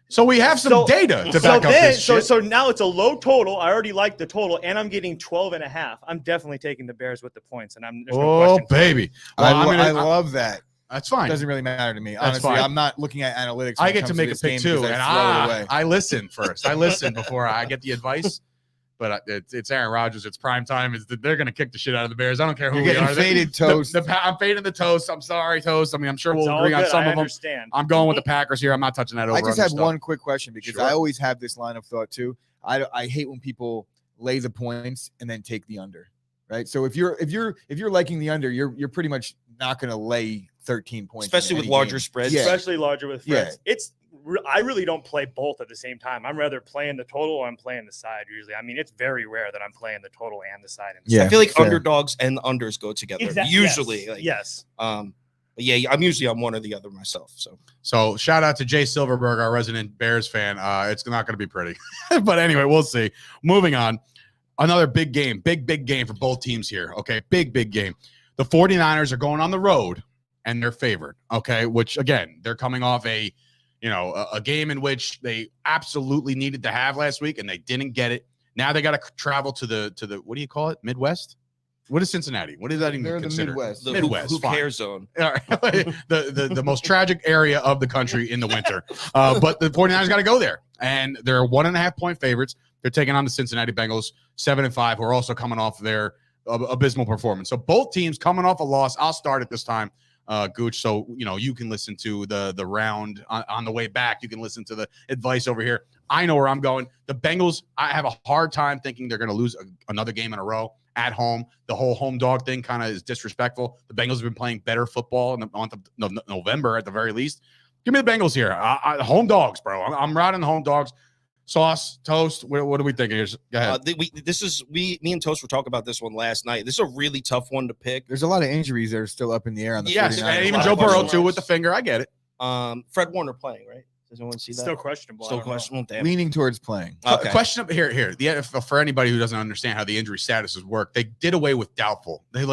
So we have some data to back up this shit. So now it's a low total. I already like the total, and I'm getting 12.5. I'm definitely taking the Bears with the points, and there's no question. Baby. I Well, love that. that's fine. It doesn't really matter to me. That's Honestly, fine. I'm not looking at analytics. I when it get to comes make a this pick game too, because and I throw it away. I listen first. I listen before I get the advice. But it's Aaron Rodgers. It's prime time. They're going to kick the shit out of the Bears. I don't care who You're we getting are. faded, Toast. I'm fading the Toast. I'm sorry, Toast. I mean, I'm sure It's we'll all agree on good. some I of them. understand. I'm going with the Packers here. I'm not touching that over. I just under have stuff. one quick question because Sure. I always have this line of thought too. I hate when people lay the points and then take the under, right? So if you're liking the under, you're pretty much not going to lay 13 points, Especially in with any larger game. spreads. Yeah. Especially larger with friends. Yeah. I really don't play both at the same time. I'm rather playing the total or I'm playing the side usually. I mean, it's very rare that I'm playing the total and the side. Yeah. I feel like fair. underdogs and unders go together. Usually. Yes. But yeah, I'm usually on one or the other myself. So shout out to Jay Silverberg, our resident Bears fan. It's not going to be pretty. But anyway, we'll see. Moving on. Another big game. Big game for both teams here. Okay, big game. The 49ers are going on the road, and they're favored. Okay, which, again, they're coming off a game in which they absolutely needed to have last week, and they didn't get it. Now they got to travel to the what do you call it? Midwest? What is Cincinnati? What is that even They're the considered? Midwest. The Midwest, who fine. cares zone. All right. the most tragic area of the country in the winter. But the 49ers got to go there, and they're 1.5 point favorites. They're taking on the Cincinnati Bengals, 7-5, who are also coming off their abysmal performance. So both teams coming off a loss. I'll start at this time, Gooch, so you can listen to the round on the way back. You can listen to the advice over here. I know where I'm going. The Bengals, I have a hard time thinking they're going to lose another game in a row at home. The whole home dog thing kind of is disrespectful. The Bengals have been playing better football in the month of November at the very least. Give me the Bengals here. Home dogs, bro. I'm riding the home dogs. Sauce, Toast, what are we thinking here? Go ahead. Me and Toast were talking about this one last night. This is a really tough one to pick. There's a lot of injuries that are still up in the air on the 49ers. And even a Joe lot of Burrow, question too, with marks. the finger. I get it. Fred Warner playing, right? Does anyone see that? Still questionable. I Still don't know. questionable. Damn. Leaning towards playing. Okay. Question here. For anybody who doesn't understand how the injury statuses work, they did away with doubtful. They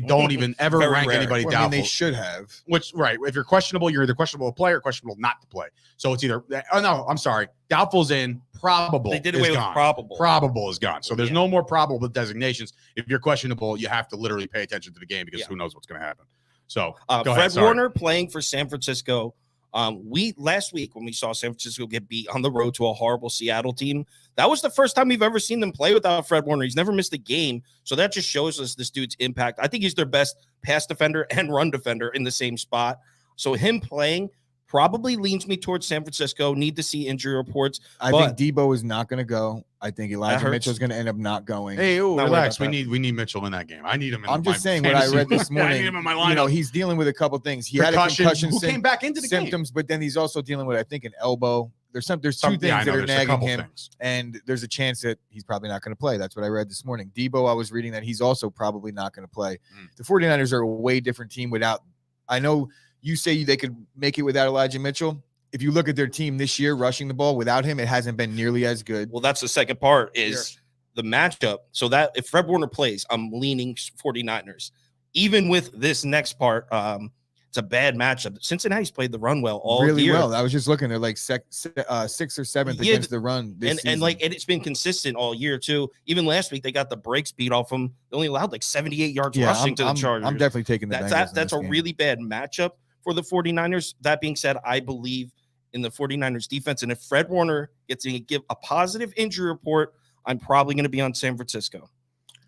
don't even ever Very rank rare. anybody Well, I mean, doubtful. they should have. Which, right, if you're questionable, you're either questionable to play or questionable not to play. So it's either, oh no, I'm sorry, doubtful's in, probable They did is away with gone. probable. Probable is gone. So there's no more probable designations. If you're questionable, you have to literally pay attention to the game because who knows what's going to happen. So go Fred ahead, sorry. Warner playing for San Francisco. Last week when we saw San Francisco get beat on the road to a horrible Seattle team, that was the first time we've ever seen them play without Fred Warner. He's never missed a game. So that just shows us this dude's impact. I think he's their best pass defender and run defender in the same spot. So him playing probably leans me towards San Francisco. Need to see injury reports. I think Debo is not going to go. I think Elijah hurts. Mitchell is going to end up not going. Hey, Not worried relax. about We need Mitchell in that game. I need him in I'm just my saying what I fantasy. read this I morning. need him in my lineup. He's dealing with a couple things. He had a Concussion. concussion Who came back into the symptoms, but then he's also dealing with, I think, an elbow. There's two things I that know, are there's a nagging couple him, things. and there's a chance that he's probably not going to play. That's what I read this morning. Debo, I was reading that he's also probably not going to play. The 49ers are a way different team without. I know you say they could make it without Elijah Mitchell. If you look at their team this year, rushing the ball without him, it hasn't been nearly as good. Well, that's the second part is the matchup. So that if Fred Warner plays, I'm leaning 49ers. Even with this next part, it's a bad matchup. Cincinnati's played the run well all really year. well. I was just looking; they're like sixth or seventh against the run this season. And it's been consistent all year too. Even last week, they got the brakes beat off them. They only allowed like 78 yards rushing to the Chargers. I'm definitely taking the Bengals. That's a really bad matchup for the 49ers. That being said, I believe in the 49ers defense. And if Fred Warner gets to give a positive injury report, I'm probably going to be on San Francisco.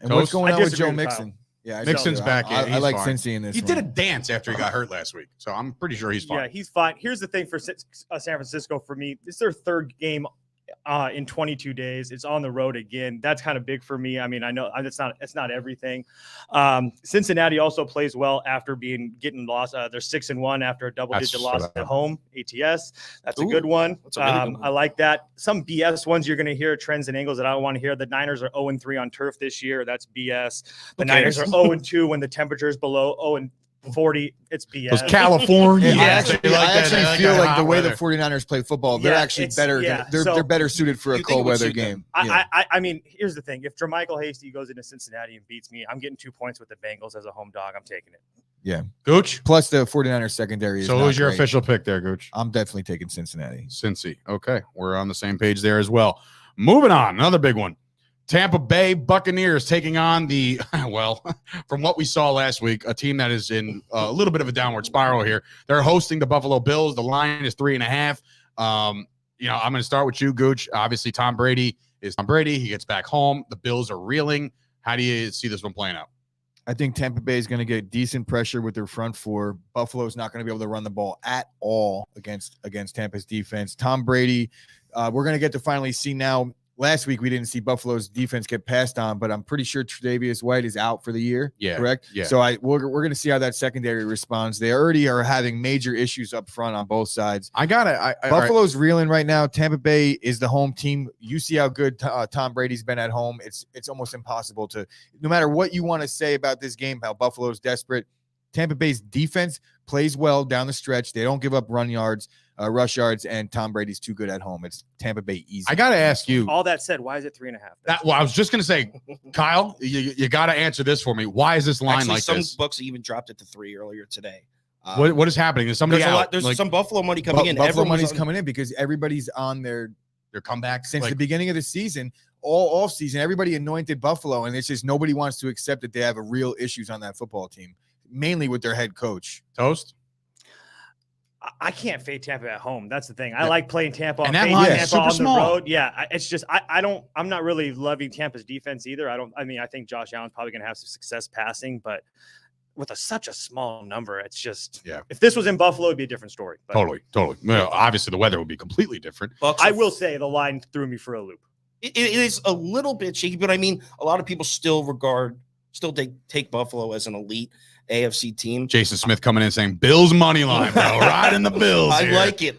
And what's going I on with disagree Joe with Mixon? Yeah, Mixon's back. I He's like fine. Cincy in this. He did a one. dance after he got hurt last week, so I'm pretty sure he's fine. Yeah, he's fine. Here's the thing for San Francisco for me. This is their third game in 22 days. It's on the road again. That's kind of big for me. I mean, I know it's not everything. Cincinnati also plays well after getting lost. They're 6-1 after a double-digit loss at home. ATS. That's a good one. That's a really good one. I like that. Some BS ones you're going to hear, trends and angles that I don't want to hear. The Niners are 0-3 on turf this year. That's BS. The Niners are 0-2 when the temperature is below 0-40. It's BS. Those California. I actually feel that like hot the way weather. the 49ers play football, they're Yeah, actually better. yeah. They're better suited for a You think it cold would weather suit them? game. I mean, here's the thing. If Jermichael Hasty goes into Cincinnati and beats me, I'm getting 2 points with the Bengals as a home dog. I'm taking it. Gooch. Plus, the 49ers secondary is So not who's your great. official pick there, Gooch? I'm definitely taking Cincinnati. Cincy. Okay, we're on the same page there as well. Moving on, another big one. Tampa Bay Buccaneers taking on the, well, from what we saw last week, a team that is in a little bit of a downward spiral here. They're hosting the Buffalo Bills. The line is 3.5. I'm going to start with you, Gooch. Obviously, Tom Brady is Tom Brady. He gets back home. The Bills are reeling. How do you see this one playing out? I think Tampa Bay is going to get decent pressure with their front four. Buffalo's not going to be able to run the ball at all against Tampa's defense. Tom Brady, we're going to get to finally see now. Last week, we didn't see Buffalo's defense get passed on, but I'm pretty sure Tre'Davious White is out for the year. Yeah, correct? yeah. So we're going to see how that secondary responds. They already are having major issues up front on both sides. Buffalo's reeling right now. Tampa Bay is the home team. You see how good Tom Brady's been at home. It's almost impossible to, no matter what you want to say about this game, how Buffalo's desperate. Tampa Bay's defense plays well down the stretch. They don't give up rush yards, and Tom Brady's too good at home. It's Tampa Bay easy. I got to ask you. All that said, why is it 3.5? I was just going to say, Kyle, you got to answer this for me. Why is this line Actually, like some this? books even dropped it to 3 earlier today. What is happening? Is somebody out? There's some Buffalo money coming in. Buffalo Everyone's money's on- coming in because everybody's on their comeback since the beginning of the season. All season, everybody anointed Buffalo, and it's just nobody wants to accept that they have a real issues on that football team, mainly with their head coach. Toast. I can't fade Tampa at home. That's the thing. I like playing Tampa And on that fade line is Tampa super on the small. road. Yeah, it's just I'm not really loving Tampa's defense either. I think Josh Allen's probably going to have some success passing, but with such a small number, it's just if this was in Buffalo, it'd be a different story. But Totally. Well, obviously, the weather would be completely different. Bucks I are- will say the line threw me for a loop. It is a little bit shaky, but I mean, a lot of people still take Buffalo as an elite AFC team. Jason Smith coming in saying Bills money line, bro. Riding the Bills. I here. like it.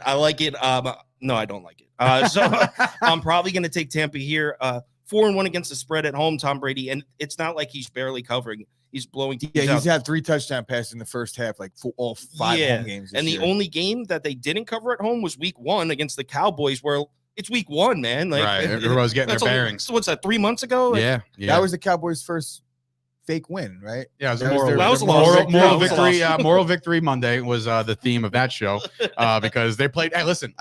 No, I don't like it. So I'm probably going to take Tampa here. 4-1 against the spread at home, Tom Brady, and it's not like he's barely covering. He's blowing teams out. He's had 3 touchdown passes in the first half, like all 5 home games. And the only game that they didn't cover at home was week 1 against the Cowboys, where it's week 1, man. Like, right. Everybody's getting their that's bearings. So what's that, 3 months ago? Like, Yeah. That was the Cowboys' first fake win, right? Yeah, it was That a was moral, their- that was a moral, loss. moral That was a victory. loss. Moral victory Monday was the theme of that show because they played. Hey, listen,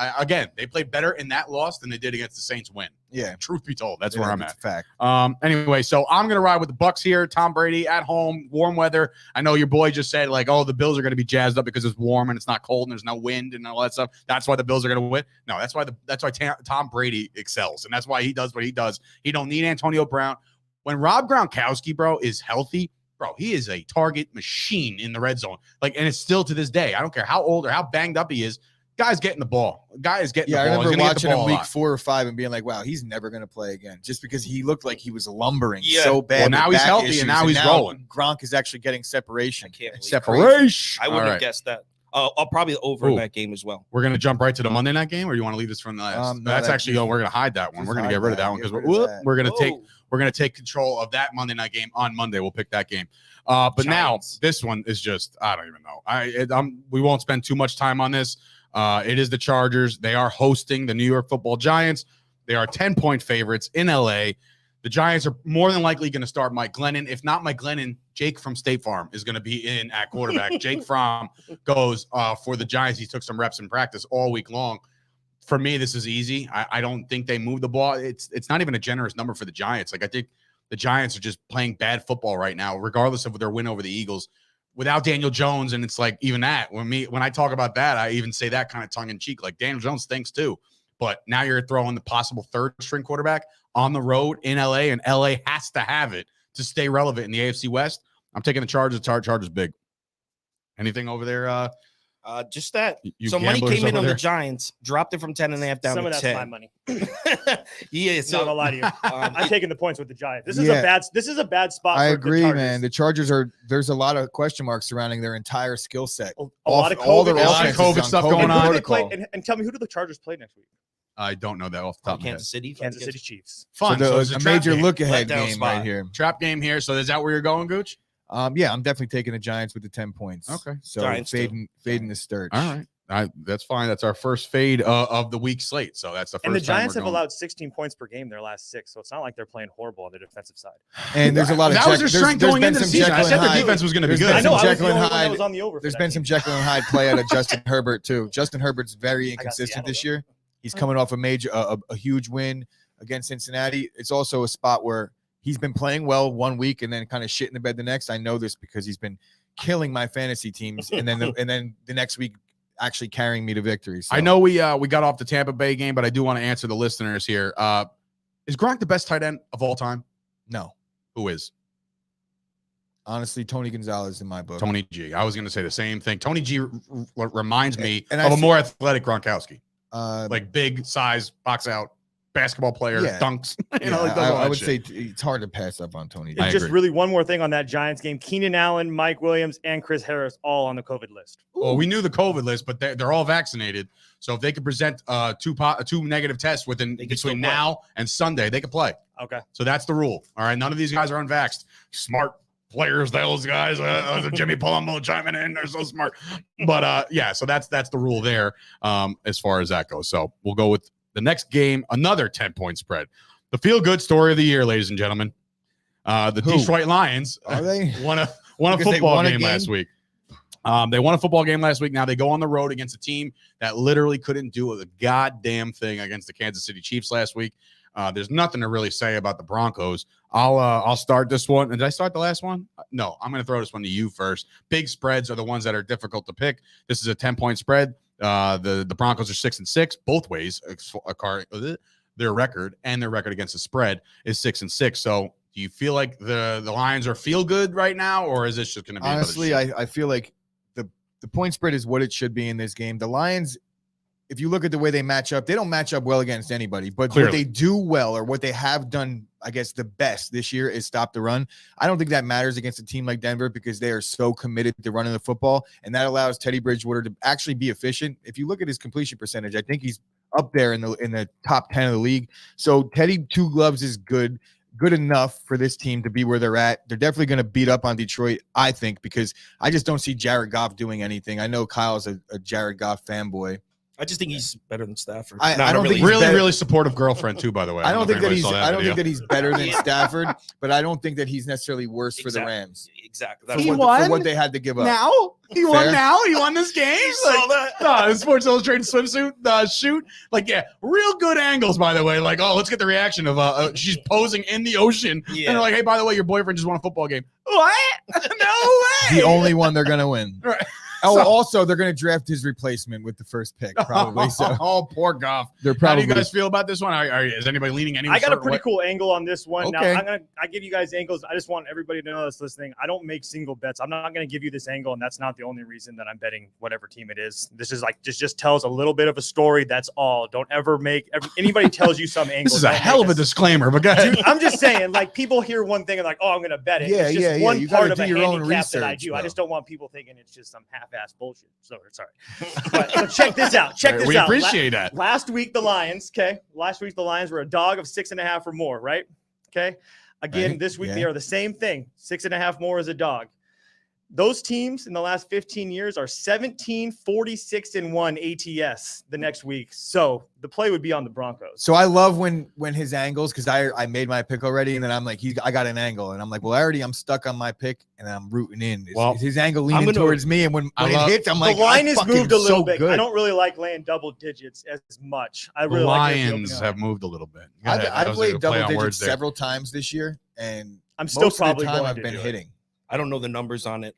they played better in that loss than they did against the Saints win. Yeah. Truth be told, that's where I'm It's at. a fact. Anyway, so I'm gonna ride with the Bucks here. Tom Brady at home, warm weather. I know your boy just said like, oh, the Bills are gonna be jazzed up because it's warm and it's not cold and there's no wind and all that stuff. That's why the Bills are gonna win. No, that's why Tom Brady excels and that's why he does what he does. He don't need Antonio Brown. When Rob Gronkowski, bro, is healthy, bro, he is a target machine in the red zone. Like, and it's still to this day. I don't care how old or how banged up he is. Guy's getting the ball. Guy is getting the ball. I remember He's gonna get watching the him ball a week lot. 4 or 5 and being like, wow, he's never going to play again just because he looked like he was lumbering Yeah. so bad. Well, now with he's back healthy and issues, now he's rolling. Gronk is actually getting separation. I can't believe Separation. I wouldn't All have right. guessed that. I'll probably over in Ooh. that game as well. We're gonna jump right to the Monday night game, or you want to leave this from the last? No, That's that- actually we're gonna hide that one. just We're gonna hide get rid of that. that one because Get rid of that. we're gonna take control of that Monday night game on Monday. We'll pick that game. But Giants. now this one is just I don't even know. We won't spend too much time on this. It is the Chargers. They are hosting the New York Football Giants. They are 10-point favorites in LA. The Giants are more than likely going to start Mike Glennon. If not Mike Glennon, Jake from State Farm is going to be in at quarterback. Jake Fromm goes for the Giants. He took some reps in practice all week long. For me, this is easy. I don't think they move the ball. It's not even a generous number for the Giants. Like I think the Giants are just playing bad football right now, regardless of their win over the Eagles. Without Daniel Jones, and it's like even that when I talk about that, I even say that kind of tongue in cheek. Like Daniel Jones stinks too, but now you're throwing the possible 3rd string quarterback on the road in LA, and LA has to have it to stay relevant in the AFC West. I'm taking the Chargers. Chargers big. Anything over there? Just that. You So money gamblers came in over on there? the Giants, dropped it from 10.5 down Some to of that's 10. my money. Yeah, Not gonna lie to you. I'm taking the points with the Giants. This is a bad spot. I for agree, the Chargers. man. The Chargers there's a lot of question marks surrounding their entire skill set. A lot of all their COVID, a lot of offenses COVID on stuff COVID going on. protocol. And tell me, who do the Chargers play next week? I don't know that off the top of my head. Kansas City. Kansas City Chiefs. Fun. So it's a trap major game. look ahead Letdown game spot. right here. Trap game here. So is that where you're going, Gooch? Yeah, I'm definitely taking the Giants with the 10 points. Okay. So Giants fading the Sturge. All right. That's fine. That's our first fade of the week slate. So that's the first And the time Giants we're have going. allowed 16 points per game their last 6, so it's not like they're playing horrible on the defensive side. And there's a lot of that was their strength going been into the some season. I Jekyll said and their Hyde. defense was going to be There's good. been I know. I some was the Jekyll and only one that Hyde. was on the over. There's for been that some game. Jekyll and Hyde play out of Justin Herbert too. Justin Herbert's very inconsistent Seattle, this though. year. He's coming off a huge win against Cincinnati. It's also a spot where he's been playing well one week and then kind of shit in the bed the next. I know this because he's been killing my fantasy teams, and then the next week actually carrying me to victory. So. I know we got off the Tampa Bay game, but I do want to answer the listeners here. Is Gronk the best tight end of all time? No, Who is? honestly, Tony Gonzalez in my book. Tony G. I was going to say the same thing. Tony G reminds me And of I a more athletic Gronkowski. Uh, Like big size, box out, basketball player, Yeah. dunks. yeah, Like does all I that would shit. say it's hard to pass up on Tony. I And just agree. really one more thing on that Giants game. Keenan Allen, Mike Williams, and Chris Harris all on the COVID list. Well, we knew the COVID list, but they're all vaccinated. So if they could present two negative tests They could still between play. now and Sunday, they could play. Okay. So that's the rule. All right. None of these guys are unvaxxed. Smart players, those guys. Jimmy Palumbo chiming in. They're so smart. But yeah, so that's the rule there as far as that goes. So we'll go with the next game, another 10-point spread. The feel-good story of the year, ladies and gentlemen. The Who? Detroit Lions Are they? won a Because they football won a game game? last week. They won a football game last week. Now they go on the road against a team that literally couldn't do a goddamn thing against the Kansas City Chiefs last week. There's nothing to really say about the Broncos. I'll start this one. Did I start the last one? No, I'm going to throw this one to you first. Big spreads are the ones that are difficult to pick. This is a 10-point spread. The Broncos are 6-6 both ways. Their record and their record against the spread is 6-6. So do you feel like the Lions are feel good right now, or is this just going to be Honestly, another shit? I feel like the point spread is what it should be in this game. The Lions, if you look at the way they match up, they don't match up well against anybody. But Clearly. what they do well, or what they have done, I guess, the best this year is stop the run. I don't think that matters against a team like Denver because they are so committed to running the football, and that allows Teddy Bridgewater to actually be efficient. If you look at his completion percentage, I think he's up there in the top 10 of the league. So Teddy Two Gloves is good enough for this team to be where they're at. They're definitely going to beat up on Detroit, I think, because I just don't see Jared Goff doing anything. I know Kyle's a Jared Goff fanboy. I just think he's better than Stafford. I No, don't think he's really, better. really supportive girlfriend too, by the way. I don't think that if he's. anybody saw I don't video. think that he's better than Yeah. Stafford, but I don't think that he's necessarily worse for the Exactly. Rams Exactly. for That's He what what, won? for what they had to give up. Now he won. Fair. Now he won this game. saw that. The Sports Illustrated swimsuit shoot. Like, yeah, real good angles, by the way. Like, oh, let's get the reaction of she's posing in the ocean, Yeah. and they're like, hey, by the way, your boyfriend just won a football game. What? No way. The only one they're gonna win. Right. Oh, So- also they're gonna draft his replacement with the first pick, probably. So oh, poor Goff. they're How do probably. you guys feel about this one? Is anybody leaning any? I got a certain pretty way? cool angle on this one. Okay. Now I give you guys angles. I just want everybody to know that's listening. I don't make single bets. I'm not going to give you this angle, and that's not the only reason that I'm betting whatever team it is. This is like just tells a little bit of a story. That's all. Don't ever make anybody tells you some angle. This is a don't hell of make a disclaimer, but go ahead. Dude, I'm just saying, like, people hear one thing and like, oh, I'm going to bet it. Yeah, it's just yeah, yeah. one You gotta part of do a your own handicap that I research, do. I bro. just don't want people thinking it's just some half-ass bullshit. So sorry. But so check this out. Check this We out. appreciate that. Last week, the Lions, okay? Last week, the Lions were a dog of 6.5 or more, right? Okay. Again, Right, this week, yeah. they are the same thing. 6.5 more as a dog. Those teams in the last 15 years are 17, 46, and 1 ATS the next week. So the play would be on the Broncos. So I love when his angles, because I made my pick already, and then I'm like, I got an angle, and I'm like, well, I'm stuck on my pick, and I'm rooting in. Is his angle leaning towards me, and when it hits, I'm like, the line is fucking moved a little so bit. good. I don't really like laying double digits as much. I The really Lions like have moved a little bit. Go ahead. That I've was a played good play double on words digits there. several times this year, and I'm still most probably of the time going I've to been do it. hitting. I don't know the numbers on it.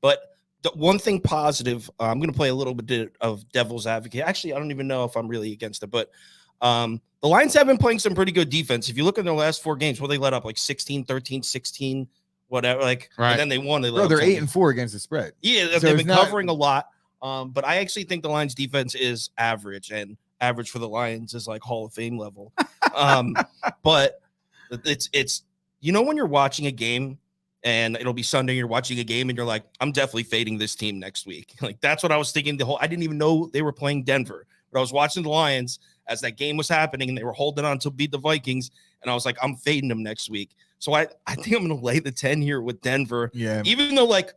But the one thing positive, I'm going to play a little bit of devil's advocate. Actually, I don't even know if I'm really against it, but the Lions have been playing some pretty good defense. If you look at their last 4 games, where they let up like 16, 13, 16, whatever. Like, Right. and then they won. Bro, they're 8-4 against the spread. Yeah, So they've it's been not- covering a lot. But I actually think the Lions defense is average, and average for the Lions is like Hall of Fame level. But it's when you're watching a game and it'll be Sunday, you're watching a game and you're like, I'm definitely fading this team next week. Like that's what I was thinking. I didn't even know they were playing Denver, but I was watching the Lions as that game was happening and they were holding on to beat the Vikings. And I was like, I'm fading them next week. So I think I'm going to lay the 10 here with Denver. Yeah. Even though like,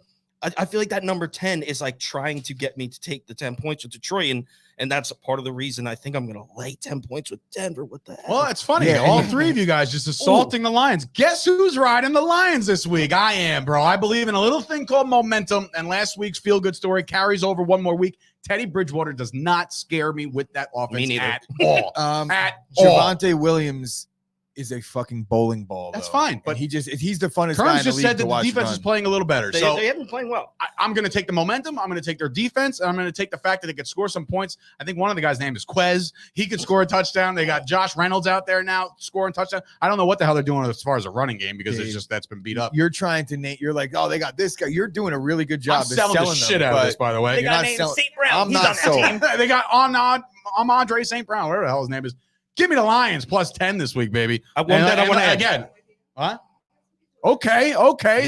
I feel like that number 10 is like trying to get me to take the 10 points with Detroit. And that's a part of the reason I think I'm going to lay 10 points with Denver. What the hell? Well, it's funny. Yeah, All and- three of you guys just assaulting the Lions. Guess who's riding the Lions this week? I am, bro. I believe in a little thing called momentum, and last week's feel-good story carries over one more week. Teddy Bridgewater does not scare me with that offense neither. at all. At all. Javonte Williams is a fucking bowling ball. That's though. fine, But but he's the funnest guy Kearns in the just league said to that the watch defense run. is playing a little better. They have been playing well. I'm going to take the momentum. I'm going to take their defense, and I'm going to take the fact that they could score some points. I think one of the guys' name is Quez. He could score a touchdown. They got Josh Reynolds out there now scoring touchdown. I don't know what the hell they're doing as far as a running game because it's Dave, just that's been beat up. You're trying to name. You're like, oh, they got this guy. You're doing a really good job. I'm selling the shit out of this, by the way. They You're got not named selling- St. Brown. I'm He's not on that sold. team. They got Andre St. Brown, whatever the hell his name is. Give me the Lions plus 10 this week, baby. One bet I want to add. Again. What? Okay.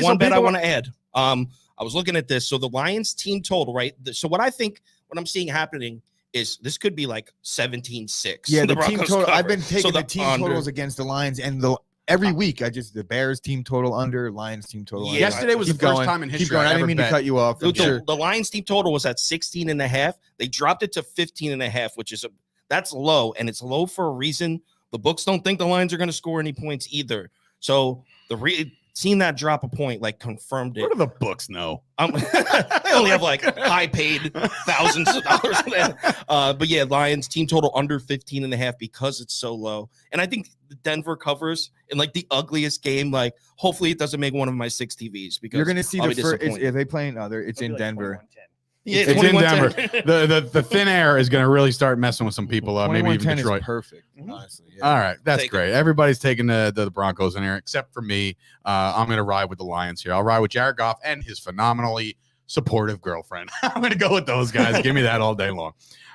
One bet I want to add. I was looking at this. So the Lions team total, right? So what I'm seeing happening is this could be like 17-6. Yeah, the team Broncos total. I've cover. been taking So the team under. totals against the Lions, and every week the Bears team total under, Lions team total. Yeah, under. Yesterday was Keep the first going. time in Keep history going. I didn't ever mean bet. to cut you off. I'm sure. The Lions team total was at 16.5. They dropped it to 15.5, which is that's low, and it's low for a reason. The books don't think the Lions are going to score any points either. So seeing that drop a point like confirmed it. What do the books know? They only have like high paid thousands of dollars. But yeah, Lions team total under 15.5 because it's so low. And I think Denver covers in like the ugliest game. Like hopefully it doesn't make one of my 6 TVs because You're going to see I'll the be first. disappointed. Are they playing? No, it's in It'll be like Denver. 21-10. Yeah, It's in 21-10. Denver. The thin air is going to really start messing with some people. Maybe even 21-10 Detroit. is perfect. Mhm. Honestly. Yeah. All right, that's Take great. Everybody's taking the Broncos in here except for me. I'm going to ride with the Lions here. I'll ride with Jared Goff and his phenomenally supportive girlfriend. I'm going to go with those guys. Give me that all day long.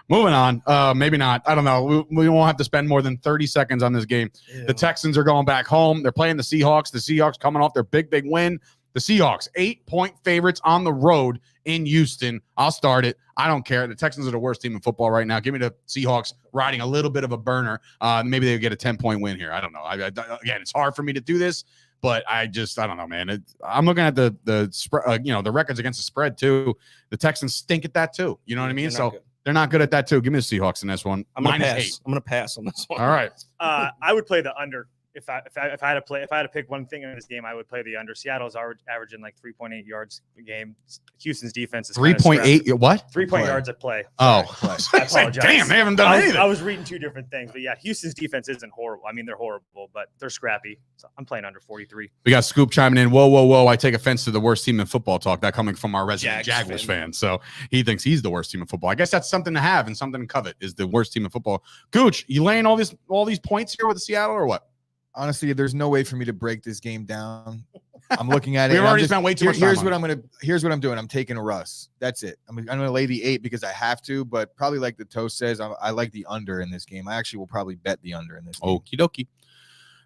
Moving on. Maybe not. I don't know. We won't have to spend more than 30 seconds on this game. The Texans are going back home. They're playing the Seahawks. The Seahawks coming off their big win. The Seahawks, 8-point favorites on the road in Houston. I'll start it. I don't care. The Texans are the worst team in football right now. Give me the Seahawks riding a little bit of a burner. Maybe they get a 10-point win here. I don't know. Again, it's hard for me to do this, but I don't know, man. I'm looking at the spread, the records against the spread too. The Texans stink at that too. You know what I mean? So they're not good at that too. Give me the Seahawks in this one. I'm gonna Minus pass. 8. I'm gonna pass on this one. All right. I would play the under. If I had to pick one thing in this game, I would play the under. Seattle's averaging like 3.8 yards a game. Houston's defense is 3.8. What? 3-point yards at play. Oh, I apologize. Damn, they haven't done anything. I was reading 2 different things, but yeah, Houston's defense isn't horrible. I mean, they're horrible, but they're scrappy. So I'm playing under 43. We got Scoop chiming in. Whoa. I take offense to the worst team in football talk. That coming from our resident Jags Jaguars fan. fan. So he thinks he's the worst team in football. I guess that's something to have and something to covet is the worst team in football. Gooch, you laying all these points here with Seattle or what? Honestly, there's no way for me to break this game down. I'm looking at it. We've and I'm already just- spent way too much time Here's on what it. Here's what I'm doing. I'm taking a Russ. That's it. I'm going to lay the 8 because I have to, but probably like the toast says, I like the under in this game. I actually will probably bet the under in this game. Okie dokie.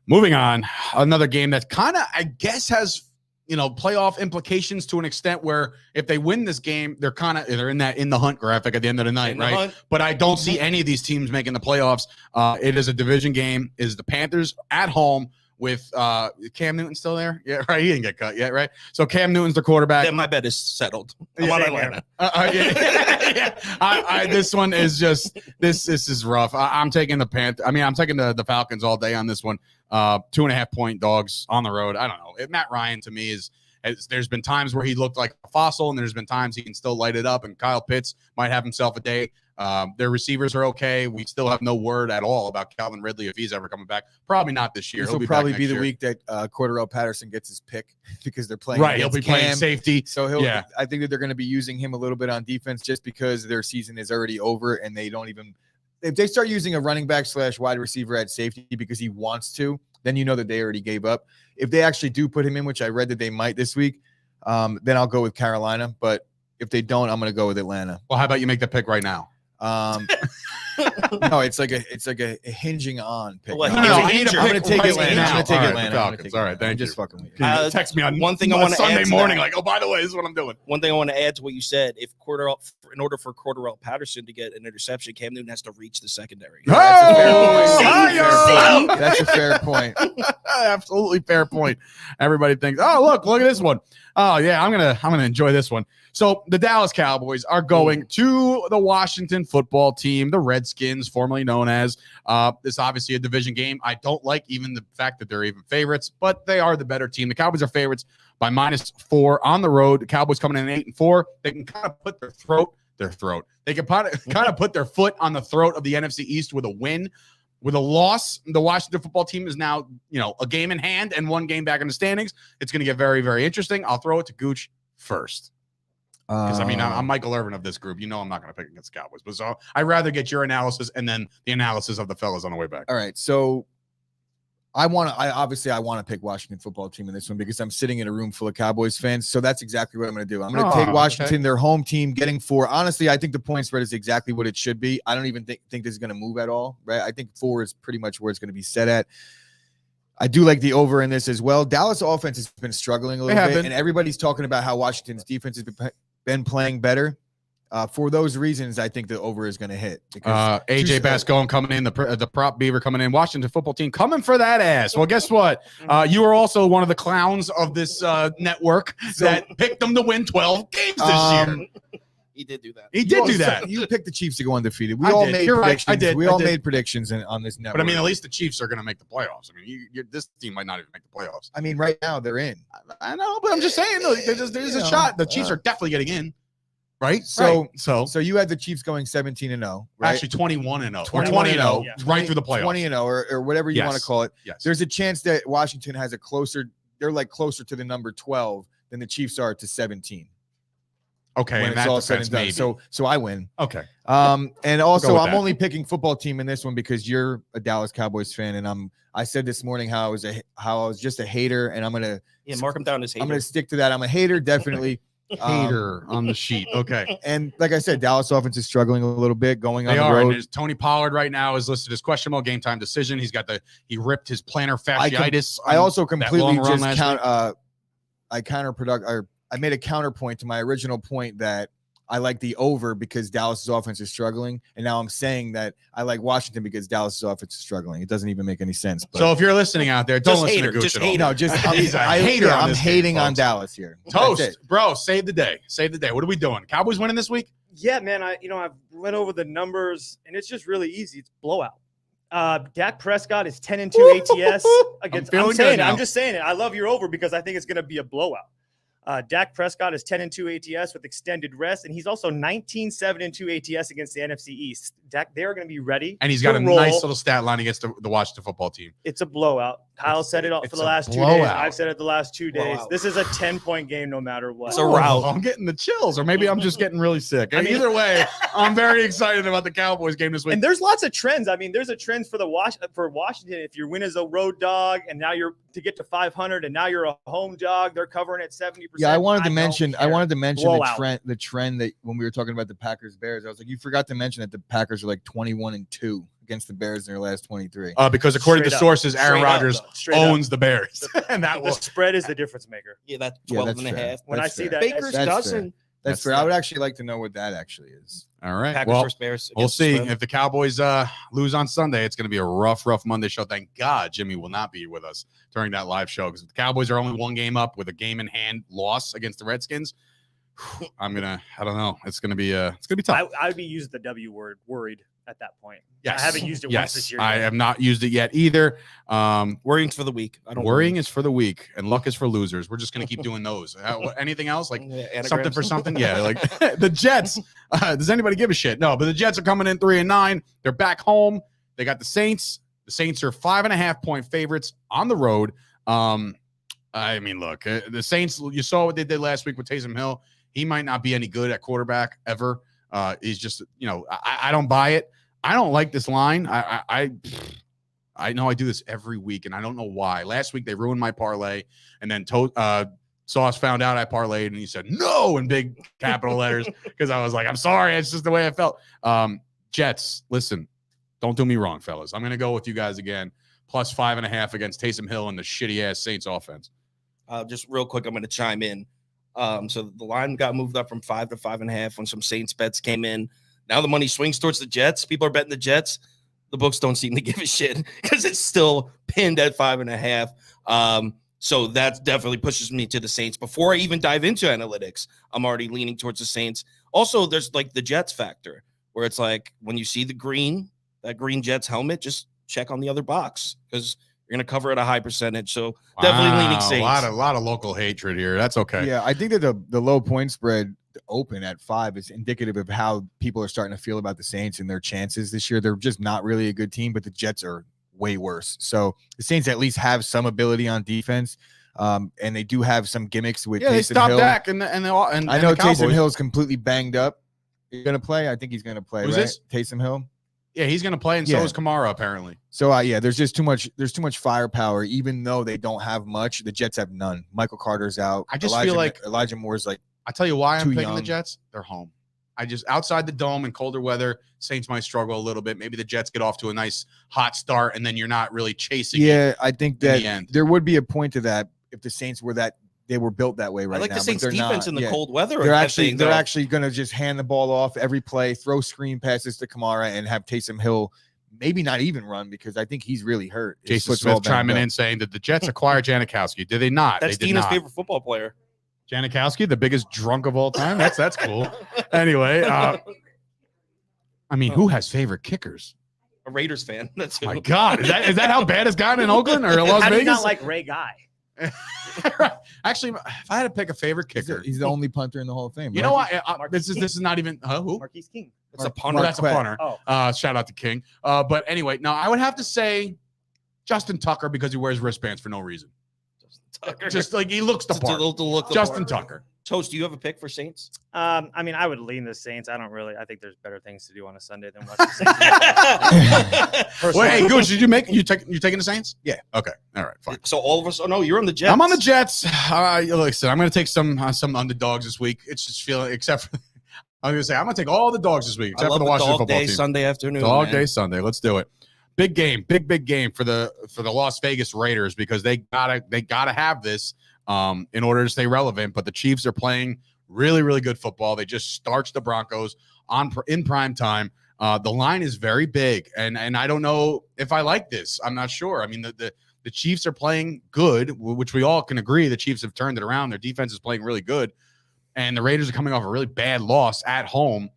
Moving on, another game that kind of, I guess, has playoff implications to an extent where if they win this game, they're in the hunt graphic at the end of the night, In the right? hunt. But I don't see any of these teams making the playoffs. It is a division game. Is the Panthers at home with Cam Newton still there? Yeah, right. He didn't get cut yet, right? So Cam Newton's the quarterback. Then my bet is settled. I'm Yeah, on same Atlanta. Yeah. This one is just this is rough. I'm taking the I'm taking the Falcons all day on this one. 2.5 point dogs on the road. I don't know. Matt Ryan to me there's been times where he looked like a fossil, and there's been times he can still light it up. And Kyle Pitts might have himself a day. Their receivers are okay. We still have no word at all about Calvin Ridley if he's ever coming back. Probably not this year. This He'll will probably back be next the year. week that Cordarrelle Patterson gets his pick because they're playing. Right. He'll be against playing Cam. safety. So Yeah. I think that they're going to be using him a little bit on defense just because their season is already over and they if they start using a running back / wide receiver at safety because he wants to, then you know that they already gave up. If they actually do put him in, which I read that they might this week, then I'll go with Carolina. But if they don't, I'm going to go with Atlanta. Well, how about you make the pick right now? No, it's like a hinging on pick. Well, No, he's a I'm hinger. going to take Right Atlanta. now. I'm going to take All right, Atlanta. the I'm gonna Falcons. take All right, Atlanta. thank I'm just you. fucking with you. Can you Uh, text me on one thing I wanna Sunday add to morning, that. like, oh, by the way, this is what I'm doing. One thing I want to add to what you said: if in order for Cordarrelle Patterson to get an interception, Cam Newton has to reach the secondary. That's a fair point. Absolutely fair point. Everybody thinks, oh, look at this one. Oh yeah, I'm gonna enjoy this one. So the Dallas Cowboys are going to the Washington football team, the Redskins, formerly known as. This obviously a division game. I don't like even the fact that they're even favorites, but they are the better team. The Cowboys are favorites by -4 on the road. The Cowboys coming in 8-4. They can kind of put their throat. They can kind of put their foot on the throat of the NFC East with a win. With a loss, the Washington football team is now, a game in hand and one game back in the standings. It's going to get very, very interesting. I'll throw it to Gooch first. Because, I'm Michael Irvin of this group. I'm not going to pick against the Cowboys. But so I'd rather get your analysis and then the analysis of the fellas on the way back. All right. So I want to pick Washington football team in this one because I'm sitting in a room full of Cowboys fans. So that's exactly what I'm going to do. I'm going to take Washington, their home team, getting 4. Honestly, I think the point spread is exactly what it should be. I don't even think this is going to move at all, right? I think 4 is pretty much where it's going to be set at. I do like the over in this as well. Dallas offense has been struggling a little bit, and everybody's talking about how Washington's defense has been playing better. For those reasons, I think the over is going to hit. AJ Bascom coming in, the prop beaver coming in, Washington football team coming for that ass. Well, guess what? You are also one of the clowns of this network that picked them to win 12 games this year. He did do that. He did do that. You picked the Chiefs to go undefeated. We I all did. made You're right. predictions. I did. We I all did. made predictions on this network. But at least the Chiefs are going to make the playoffs. This team might not even make the playoffs. Right now they're in. I know, but I'm just saying, there's a shot. The Chiefs are definitely getting in. Right? So you had the Chiefs going 17-0, right? Actually 21-0. 20-0, right through the playoffs. 20-0 or whatever you want to call it. Yes. There's a chance that Washington has closer to the number 12 than the Chiefs are to 17. Okay, when and it's all said and done. maybe. So I win. Okay. And also I'm that. only picking football team in this one because you're a Dallas Cowboys fan, and I said this morning how I was just a hater, and I'm gonna mark him down as hater. I'm gonna stick to that. I'm a hater, definitely. Hater on the sheet. Okay. And like I said, Dallas offense is struggling a little bit going on They the are. road. And Tony Pollard right now is listed as questionable game time decision. He ripped his plantar fasciitis. I also completely long run just last I made a counterpoint to my original point that I like the over because Dallas's offense is struggling, and now I'm saying that I like Washington because Dallas's offense is struggling. It doesn't even make any sense. But So if you're listening out there, don't listen to Gooch at all. no, just He's a hater on I'm this hating game, on folks. Dallas here. Toast, bro. Save the day. What are we doing? Cowboys winning this week? Yeah, man. I've went over the numbers, and it's just really easy. It's blowout. Dak Prescott is 10-2 ATS against. I'm just saying it. I love your over because I think it's going to be a blowout. Dak Prescott is 10-2 ATS with extended rest, and he's also 19-7-2 ATS against the NFC East. Dak, they are going to be ready. And he's got a nice little stat line against the Washington football team. It's a blowout. Kyle said it for the last 2 days. I've said it the last 2 days. This is a 10-point game no matter what. It's a rout. I'm getting the chills, or maybe I'm just getting really sick. Either way, I'm very excited about the Cowboys game this week. And there's lots of trends. There's a trend for for Washington. If you win as a road dog, and now you're to get to 500, and now you're a home dog, they're covering at 70%. Yeah, I wanted to mention Blowout. the trend that when we were talking about the Packers Bears, I was like, you forgot to mention that the Packers are like 21-2 against the Bears in their last 23. Because according to Straight up. sources, Aaron Straight up, Rodgers though. Straight owns up. the Bears, and that The will. spread is the difference maker. Yeah, that's Yeah, 12 that's and a fair. half. When That's I see fair. that, Baker's That's dozen. fair. That's fair. I would actually like to know what that actually is. All right. Packers Well, versus Bears. we'll against the see spread. if the Cowboys lose on Sunday. It's going to be a rough Monday show. Thank God Jimmy will not be with us during that live show because the Cowboys are only one game up with a game in hand loss against the Redskins. I don't know. It's going to be tough. I would be using the W word, worried at that point. Yes. I haven't used it once this year. I have not used it yet either. Worrying's for the week. Worrying is for the weak, and luck is for losers. We're just going to keep doing those. Anything else? Like something for something? Yeah, like the Jets. Does anybody give a shit? No, but the Jets are coming in 3-9. They're back home. They got the Saints. The Saints are 5.5-point favorites on the road. Look, the Saints, you saw what they did last week with Taysom Hill. He might not be any good at quarterback ever. He's just, I don't buy it. I don't like this line. I know I do this every week, and I don't know why. Last week, they ruined my parlay, and then Sauce found out I parlayed, and he said, no, in big capital letters, because I was like, I'm sorry. It's just the way I felt. Jets, listen, don't do me wrong, fellas. I'm going to go with you guys again. Plus 5.5 against Taysom Hill and the shitty-ass Saints offense. Just real quick, I'm going to chime in. So the line got moved up from 5 to 5.5 when some Saints bets came in. Now the money swings towards the Jets. People are betting the Jets. The books don't seem to give a shit because it's still pinned at 5.5. So that definitely pushes me to the Saints. Before I even dive into analytics, I'm already leaning towards the Saints. Also, there's like the Jets factor where it's like when you see that green Jets helmet, just check on the other box because you're going to cover at a high percentage. So definitely leaning Saints. A lot of local hatred here. That's okay. Yeah, I think that the low point spread open at 5 is indicative of how people are starting to feel about the Saints and their chances this year. They're just not really a good team, but the Jets are way worse. So the Saints at least have some ability on defense. And they do have some gimmicks with they Taysom stopped Hill. Dak and I know the Cowboys. Taysom Hill's completely banged up. He's going to play. I think he's going to play. Who's right? this? Taysom Hill. Yeah, he's going to play, and so is Kamara, apparently. So, there's just too much firepower, even though they don't have much. The Jets have none. Michael Carter's out. I just feel like Elijah Moore's like, I tell you why I'm picking young. the Jets. They're home. I just outside the dome in colder weather, Saints might struggle a little bit. Maybe the Jets get off to a nice hot start, and then you're not really chasing. Yeah, I think the that end. there would be a point to that if the Saints were they were built that way right now. I like now, the Saints but they're defense not. in the Yeah. cold weather. They're actually going to just hand the ball off every play, throw screen passes to Kamara, and have Taysom Hill maybe not even run because I think he's really hurt. His Jason foot's all Smith chiming banged in saying that the Jets acquired Janikowski. Did they not? That's they did Dina's not. favorite football player. Janikowski, the biggest drunk of all time. That's cool. Anyway, I mean, who has favorite kickers? A Raiders fan. That's who. My God, is that how bad it's gotten in Oakland or Las How do you Vegas? not like Ray Guy? Actually, if I had to pick a favorite kicker, He's the only punter in the Hall of Fame. you know what? This is not even who? Marquise King. It's a Oh, punter. that's a Marquette. punter. Shout out to King. But anyway, no, I would have to say Justin Tucker because he wears wristbands for no reason. Tucker. Just like he looks the To part. look the Justin part. Tucker. Toast, do you have a pick for Saints? I mean, I would lean the Saints. I think there's better things to do on a Sunday than watch the Saints. Wait, hey, Gooch, did you taking the Saints? Yeah. Okay. All right. Fine. So all of us. Oh no, you're on the Jets. I'm on the Jets. Listen, I'm going to take some underdogs this week. It's just feeling, except for, I'm going to say I'm going to take all the dogs this week, I except for love the the Washington dog football day team. Sunday afternoon. Dog man. day Sunday. Let's do it. Big game, big game for the Las Vegas Raiders because they gotta have this in order to stay relevant. But the Chiefs are playing really, really good football. They just starched the Broncos in prime time. The line is very big, and I don't know if I like this. I'm not sure. I mean, the Chiefs are playing good, which we all can agree. The Chiefs have turned it around. Their defense is playing really good, and the Raiders are coming off a really bad loss at home.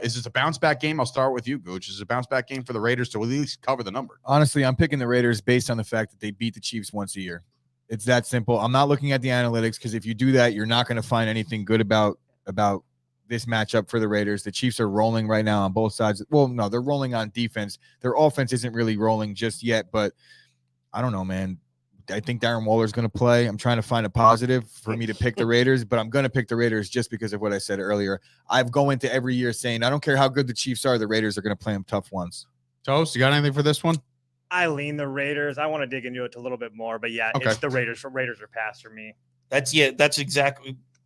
Is this a bounce back game? I'll start with you, Gooch. Is it a bounce back game for the Raiders to at least cover the number? Honestly, I'm picking the Raiders based on the fact that they beat the Chiefs once a year. It's that simple. I'm not looking at the analytics because if you do that, you're not going to find anything good about this matchup for the Raiders. The Chiefs are rolling right now on both sides. Well, no, they're rolling on defense. Their offense isn't really rolling just yet, but I don't know, man. I think Darren Waller's going to play. I'm trying to find a positive for me to pick the Raiders, but I'm going to pick the Raiders just because of what I said earlier. I've go into every year saying I don't care how good the Chiefs are, the Raiders are going to play them tough ones. Toast, you got anything for this one? I lean the Raiders. I want to dig into it a little bit more, but yeah, Okay. it's the Raiders. Raiders are pass for me. That's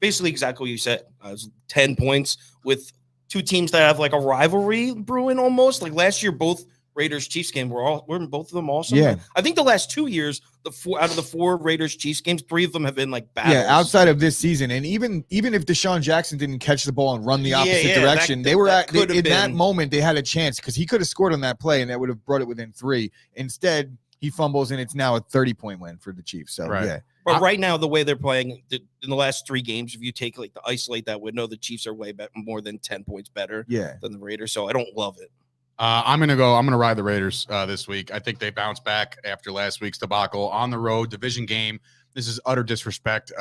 basically exactly what you said. It's 10 points with two teams that have like a rivalry brewing almost. Like last year, both Raiders Chiefs game were both of them awesome. Yeah. I think the last 2 years, out of the 4 Raiders Chiefs games, 3 of them have been like battles. Yeah, outside of this season, and even if Deshaun Jackson didn't catch the ball and run the opposite direction, that moment they had a chance because he could have scored on that play and that would have brought it within 3. Instead, he fumbles and it's now a 30-point win for the Chiefs. So Right. yeah, But right now, the way they're playing in the last 3 games, if you take like to isolate that window, the Chiefs are way more than 10 points better than the Raiders. So I don't love it. I'm gonna ride the Raiders this week. I think they bounce back after last week's debacle on the road, division game. This is utter disrespect.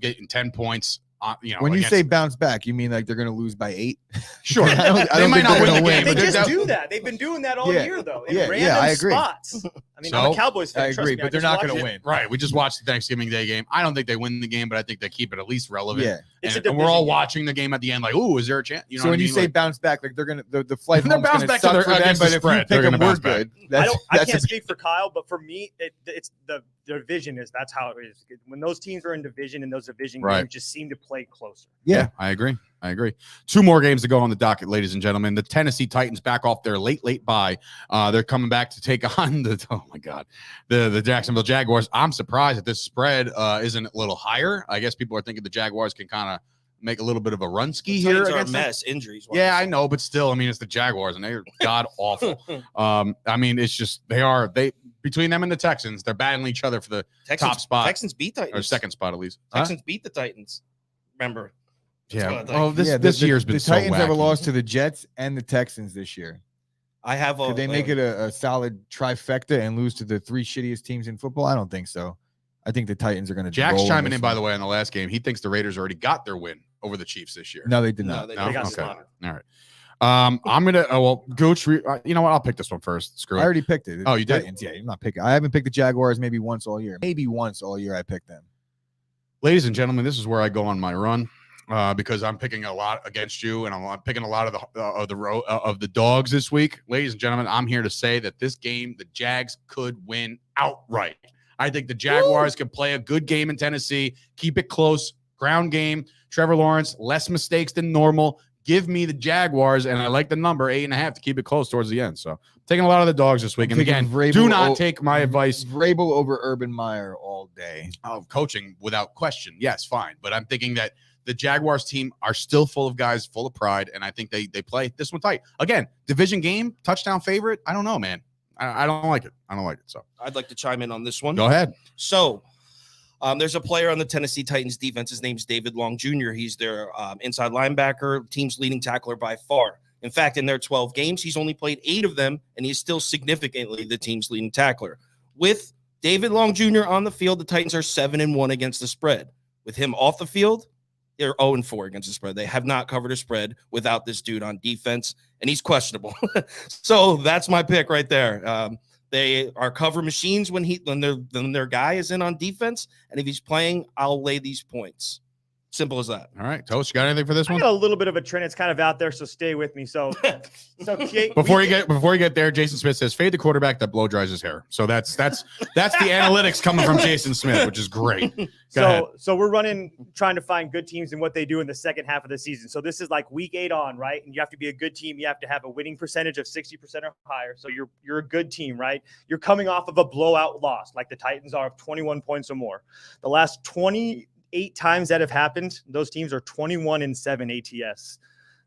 Getting 10 points When you against- say bounce back, you mean like they're going to lose by 8? sure, I don't they might think not they're win the gonna game, They but just they're- do that. They've been doing that all Yeah. year, though. In Yeah, random I agree. spots. I mean, I'm So, a Cowboys fan. I trust agree, me, but they're just not going watched to it. win. Right. We just watched the Thanksgiving Day game. I don't think they win the game, but I think they keep it at least relevant. Yeah. It's And, a and we're all division game. watching the game at the end, like, "Ooh, is there a chance?" You know So what when I you mean? say Like, bounce back, like they're gonna the flight They're home's bounce gonna back to suck their- for them, against but the if spread, you they're pick them, gonna we're bounce back. good. I That's can't a- speak for Kyle, but for me, it's the division is that's how it is. When those teams are in division and those division Right. games just seem to play closer. Yeah, I agree. 2 more games to go on the docket, ladies and gentlemen. The Tennessee Titans back off their late bye. They're coming back to take on the Jacksonville Jaguars. I'm surprised that this spread isn't a little higher. I guess people are thinking the Jaguars can kind of make a little bit of a run ski here Titans are a against them. mess. Injuries. Yeah, I know, but still, I mean, it's the Jaguars and they're god awful. I mean, it's just they between them and the Texans, they're battling each other for the top spot Texans beat Titans. or second spot at least. Huh? Texans beat the Titans. Remember? Yeah. what I Oh, think. this year's been the so Titans have a wacky. loss to the Jets and the Texans this year. I have a. Could they make it a solid trifecta and lose to the 3 shittiest teams in football? I don't think so. I think the Titans are going to. Jack's chiming in, by the way, on the last game. He thinks the Raiders already got their win over the Chiefs this year. No, they did No, not. they No? They got Okay. slaughtered. All right. I'm gonna. Gooch. You know what? I'll pick this one first. Screw I it. already picked it. Oh, you did? Titans. Yeah, I'm not picking. I haven't picked the Jaguars maybe once all year. Maybe once all year I picked them. Ladies and gentlemen, this is where I go on my run because I'm picking a lot against you, and I'm picking a lot of the dogs this week. Ladies and gentlemen, I'm here to say that this game, the Jags could win outright. I think the Jaguars can play a good game in Tennessee, keep it close, ground game. Trevor Lawrence, less mistakes than normal. Give me the Jaguars, and I like the number 8.5 to keep it close towards the end. So taking a lot of the dogs this week. And taking again, Vrabel do not take my advice Vrabel over Urban Meyer all day. of coaching without question. Yes, fine. But I'm thinking that the Jaguars team are still full of guys, full of pride, and I think they play this one tight. Again, division game, touchdown favorite. I don't know, man. I don't like it. I don't like it. So I'd like to chime in on this one. go ahead. So, there's a player on the Tennessee Titans defense. His name's David Long Jr. He's their inside linebacker, team's leading tackler by far. In fact, in their 12 games, he's only played 8 of them, and he's still significantly the team's leading tackler. With David Long Jr. on the field, the Titans are 7-1 against the spread. With him off the field, they're 0-4 against the spread. They have not covered a spread without this dude on defense, and he's questionable. So that's my pick right there. They are cover machines when their guy is in on defense, and if he's playing, I'll lay these points. Simple as that. All right, Toast, you got anything for this I one? got a little bit of a trend. It's kind of out there, so stay with me. So Jake, Before you get there, Jason Smith says fade the quarterback that blow dries his hair. So that's the analytics coming from Jason Smith, which is great. Go ahead. So we're trying to find good teams and what they do in the second half of the season. So this is like week 8 on, right? And you have to be a good team. You have to have a winning percentage of 60% or higher. So you're a good team, right? You're coming off of a blowout loss, like the Titans are, of 21 points or more. The last 28 times that have happened, those teams are 21-7 ATS.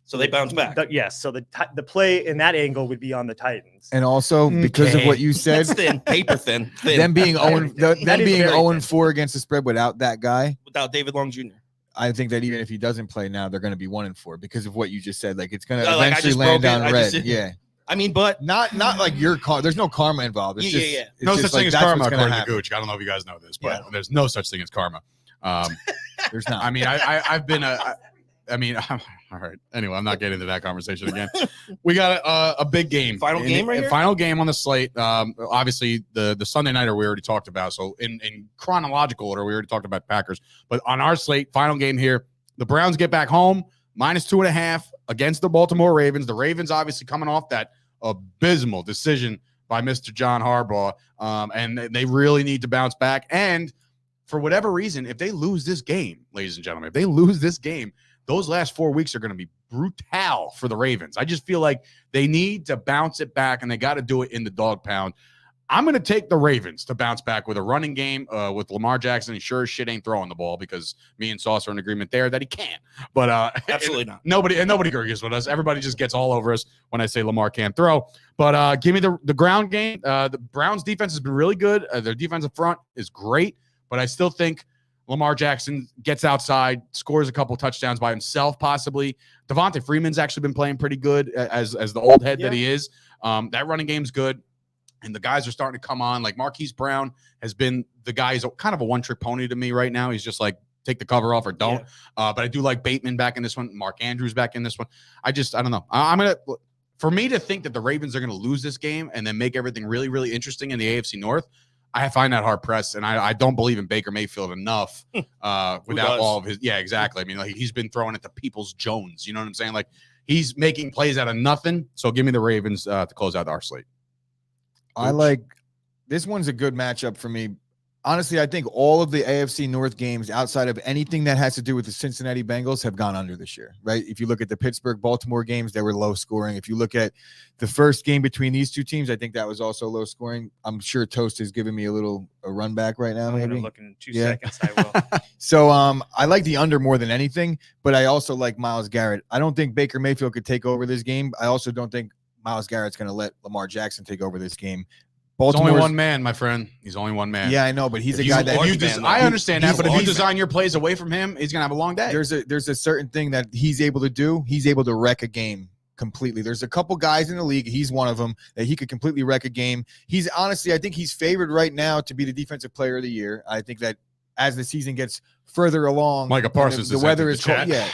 So they bounce back. Yes. So the play in that angle would be on the Titans. And also because of what you said, That's thin, paper thin. them being That is very 0-4 against the spread without that guy. Without David Long Jr. I think that even if he doesn't play now, they're going to be 1-4 because of what you just said. Like it's going to No, like, I eventually just land broke it. on I red. just- Yeah, I mean, but not like your car. There's no karma involved. It's Yeah, just, yeah, yeah. it's No just such like thing as that's karma, what's gonna according to happen. Gooch. I don't know if you guys know this, but Yeah. there's no such thing as karma. There's not. I mean, I've been all right. Anyway, I'm not getting into that conversation again. We got a big game. Final game right here? Final game on the slate. Obviously, the Sunday nighter we already talked about. So in chronological order, we already talked about Packers. But on our slate, final game here, the Browns get back home, -2.5 against the Baltimore Ravens. The Ravens obviously coming off that abysmal decision by Mr. John Harbaugh. And they really need to bounce back. And for whatever reason, if they lose this game, ladies and gentlemen, if they lose this game, those last 4 weeks are going to be brutal for the Ravens. I just feel like they need to bounce it back, and they got to do it in the dog pound. I'm going to take the Ravens to bounce back with a running game with Lamar Jackson. He sure as shit ain't throwing the ball because me and Sauce are in agreement there that he can't. But absolutely not. Nobody agrees with us. Everybody just gets all over us when I say Lamar can't throw. But give me the ground game. The Browns defense has been really good. Their defensive front is great, but I still think Lamar Jackson gets outside, scores a couple touchdowns by himself, possibly. Devontae Freeman's actually been playing pretty good as the old head that he is. That running game's good. And the guys are starting to come on. Like Marquise Brown has been the guy. He's kind of a one-trick pony to me right now. He's just like take the cover off or don't. But I do like Bateman back in this one. Mark Andrews back in this one. I don't know. For me to think that the Ravens are going to lose this game and then make everything really, really interesting in the AFC North, I find that hard pressed, and I don't believe in Baker Mayfield enough without all of his. Yeah, exactly. I mean, like he's been throwing at the Peoples Jones. You know what I'm saying? Like he's making plays out of nothing. So give me the Ravens to close out our slate. I like this one's a good matchup for me. Honestly, I think all of the AFC North games outside of anything that has to do with the Cincinnati Bengals have gone under this year, right? If you look at the Pittsburgh-Baltimore games, they were low scoring. If you look at the first game between these two teams, I think that was also low scoring. I'm sure Toast is giving me a run back right now. I'm maybe going to look in 2 seconds. I will. So I like the under more than anything, but I also like Myles Garrett. I don't think Baker Mayfield could take over this game. I also don't think Myles Garrett's going to let Lamar Jackson take over this game. He's only one man, my friend. He's only one man. Yeah, I know, but he's a guy that I understand that, but if you design your plays away from him, he's gonna have a long day. There's a certain thing that he's able to do. He's able to wreck a game completely. There's a couple guys in the league. He's one of them that he could completely wreck a game. He's honestly, I think he's favored right now to be the defensive player of the year. I think that as the season gets further along, Micah Parsons, the weather is cold. Yeah,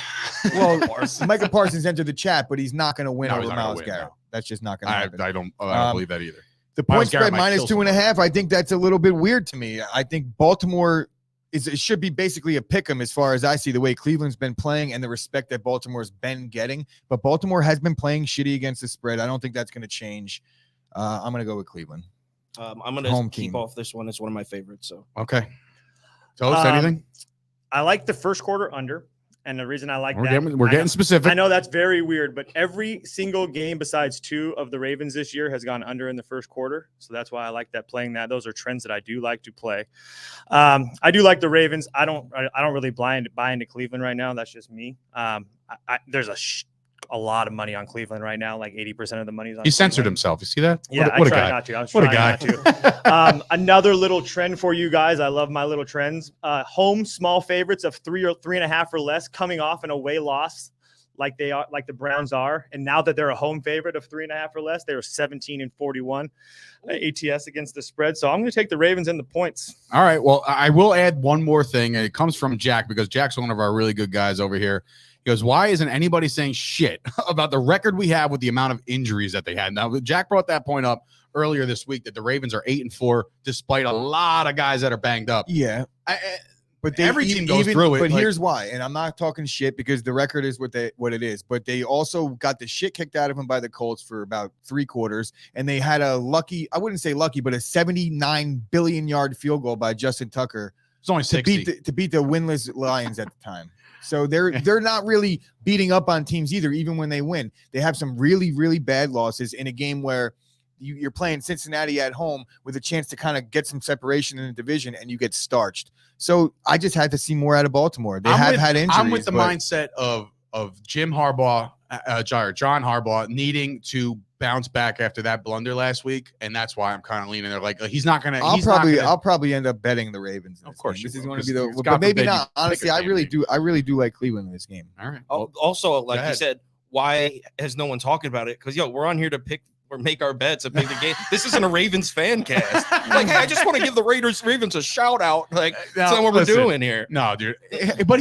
well, Micah Parsons entered the chat, but he's not going to win over Myles Garrett. No. That's just not going to happen. I don't believe that either. The point spread minus 2.5, I think that's a little bit weird to me. I think Baltimore it should be basically a pick 'em as far as I see the way Cleveland's been playing and the respect that Baltimore's been getting. But Baltimore has been playing shitty against the spread. I don't think that's going to change. I'm going to go with Cleveland. I'm going to keep off this one. It's one of my favorites. So okay. Toast, anything? I like the first quarter under. And the reason I like we're getting specific. I know that's very weird, but every single game besides 2 of the Ravens this year has gone under in the first quarter. So that's why I like that playing that. Those are trends that I do like to play. I do like the Ravens. I don't really buy into Cleveland right now. That's just me. There's a lot of money on Cleveland right now. Like 80% of the money's on. He censored himself. You see that? Yeah, what I try guy. not to. I was trying not to. Another little trend for you guys. I love my little trends. Home small favorites of 3 or 3.5 or less coming off an away loss, like they are, like the Browns are. And now that they're a home favorite of 3.5 or less, they were 17-41 ATS against the spread. So I'm going to take the Ravens and the points. All right. Well, I will add one more thing, and it comes from Jack because Jack's one of our really good guys over here. He goes, why isn't anybody saying shit about the record we have with the amount of injuries that they had? Now, Jack brought that point up earlier this week that the Ravens are 8-4 despite a lot of guys that are banged up. Yeah. But every team goes through it. But here's why, and I'm not talking shit because the record is what it is. But they also got the shit kicked out of them by the Colts for about 3 quarters, and they had I wouldn't say lucky, but a 79 billion yard field goal by Justin Tucker. It's only 60 to beat the winless Lions at the time. So they're not really beating up on teams either, even when they win. They have some really, really bad losses in a game where you're playing Cincinnati at home with a chance to kind of get some separation in the division, and you get starched. So I just had to see more out of Baltimore. They have had injuries. I'm with the mindset of Jim Harbaugh, John Harbaugh needing to bounce back after that blunder last week, and that's why I'm kind of leaning there. Like he's not gonna. I'll probably end up betting the Ravens. Of course, this is going to be but maybe not. Honestly, I really do like Cleveland in this game. All right. Well, also, like you said, why has no one talking about it? Because we're on here to pick or make our bets and pick the game. This isn't a Ravens fan cast. Like, hey, I just want to give the Ravens a shout out. Like, that's not what we're doing here. No, dude. But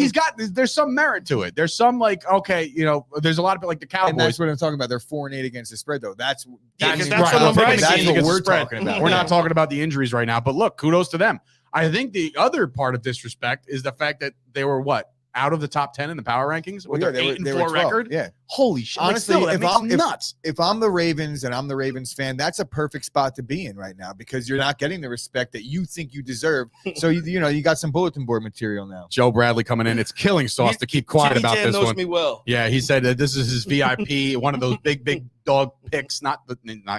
there's some merit to it. There's some okay, there's a lot of like the Cowboys. And that's what I'm talking about. They're 4-8 against the spread, though. That's what we're talking about. We're not talking about the injuries right now. But look, kudos to them. I think the other part of disrespect is the fact that they were out of the top 10 in the power rankings with their 8-4 record. Yeah. Holy shit. Honestly, if I'm the Ravens and I'm the Ravens fan, that's a perfect spot to be in right now because you're not getting the respect that you think you deserve. So, you got some bulletin board material now. Joe Bradley coming in. It's killing Sauce to keep quiet about this knows one. Me well. Yeah, he said that this is his VIP, one of those big dog picks, not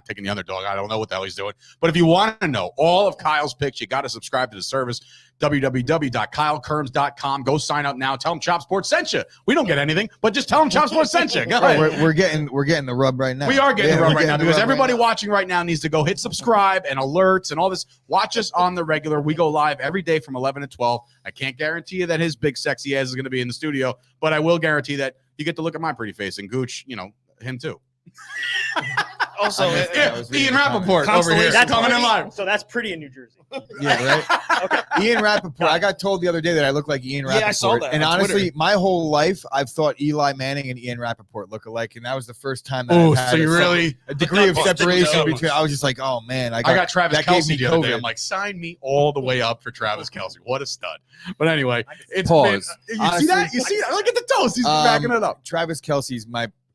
taking the underdog. I don't know what the hell he's doing. But if you want to know all of Kyle's picks, you got to subscribe to the service, www.kylekerms.com. Go sign up now. Tell him Chop Sports sent you. We don't get anything, but just tell him Chop Sports sent you. Go ahead. We're getting the rub right now. We are getting the rub right now because everybody watching right now needs to go hit subscribe and alerts and all this. Watch us on the regular. We go live every day from 11 to 12. I can't guarantee you that his big sexy ass is going to be in the studio, but I will guarantee that you get to look at my pretty face and Gooch, him too. Also, Ian Rappaport over here. That's coming in pretty- live. So that's pretty in New Jersey. Yeah, right. Okay. Ian Rappaport. I got told the other day that I look like Ian Rappaport. Yeah, I saw that And on honestly, Twitter. my whole life, I've thought Eli Manning and Ian Rappaport look alike, and that was the first time that Oh, I've had so you a degree of Busted separation nose. between. I was just like, oh man, I got Travis that gave Kelsey me the other day. COVID. I'm like, sign me all the way up for Travis Kelsey. What a stud. But anyway, it's Pause. been, you Honestly, see that? You see that? Look at the toast. He's backing it up. Travis Kelsey's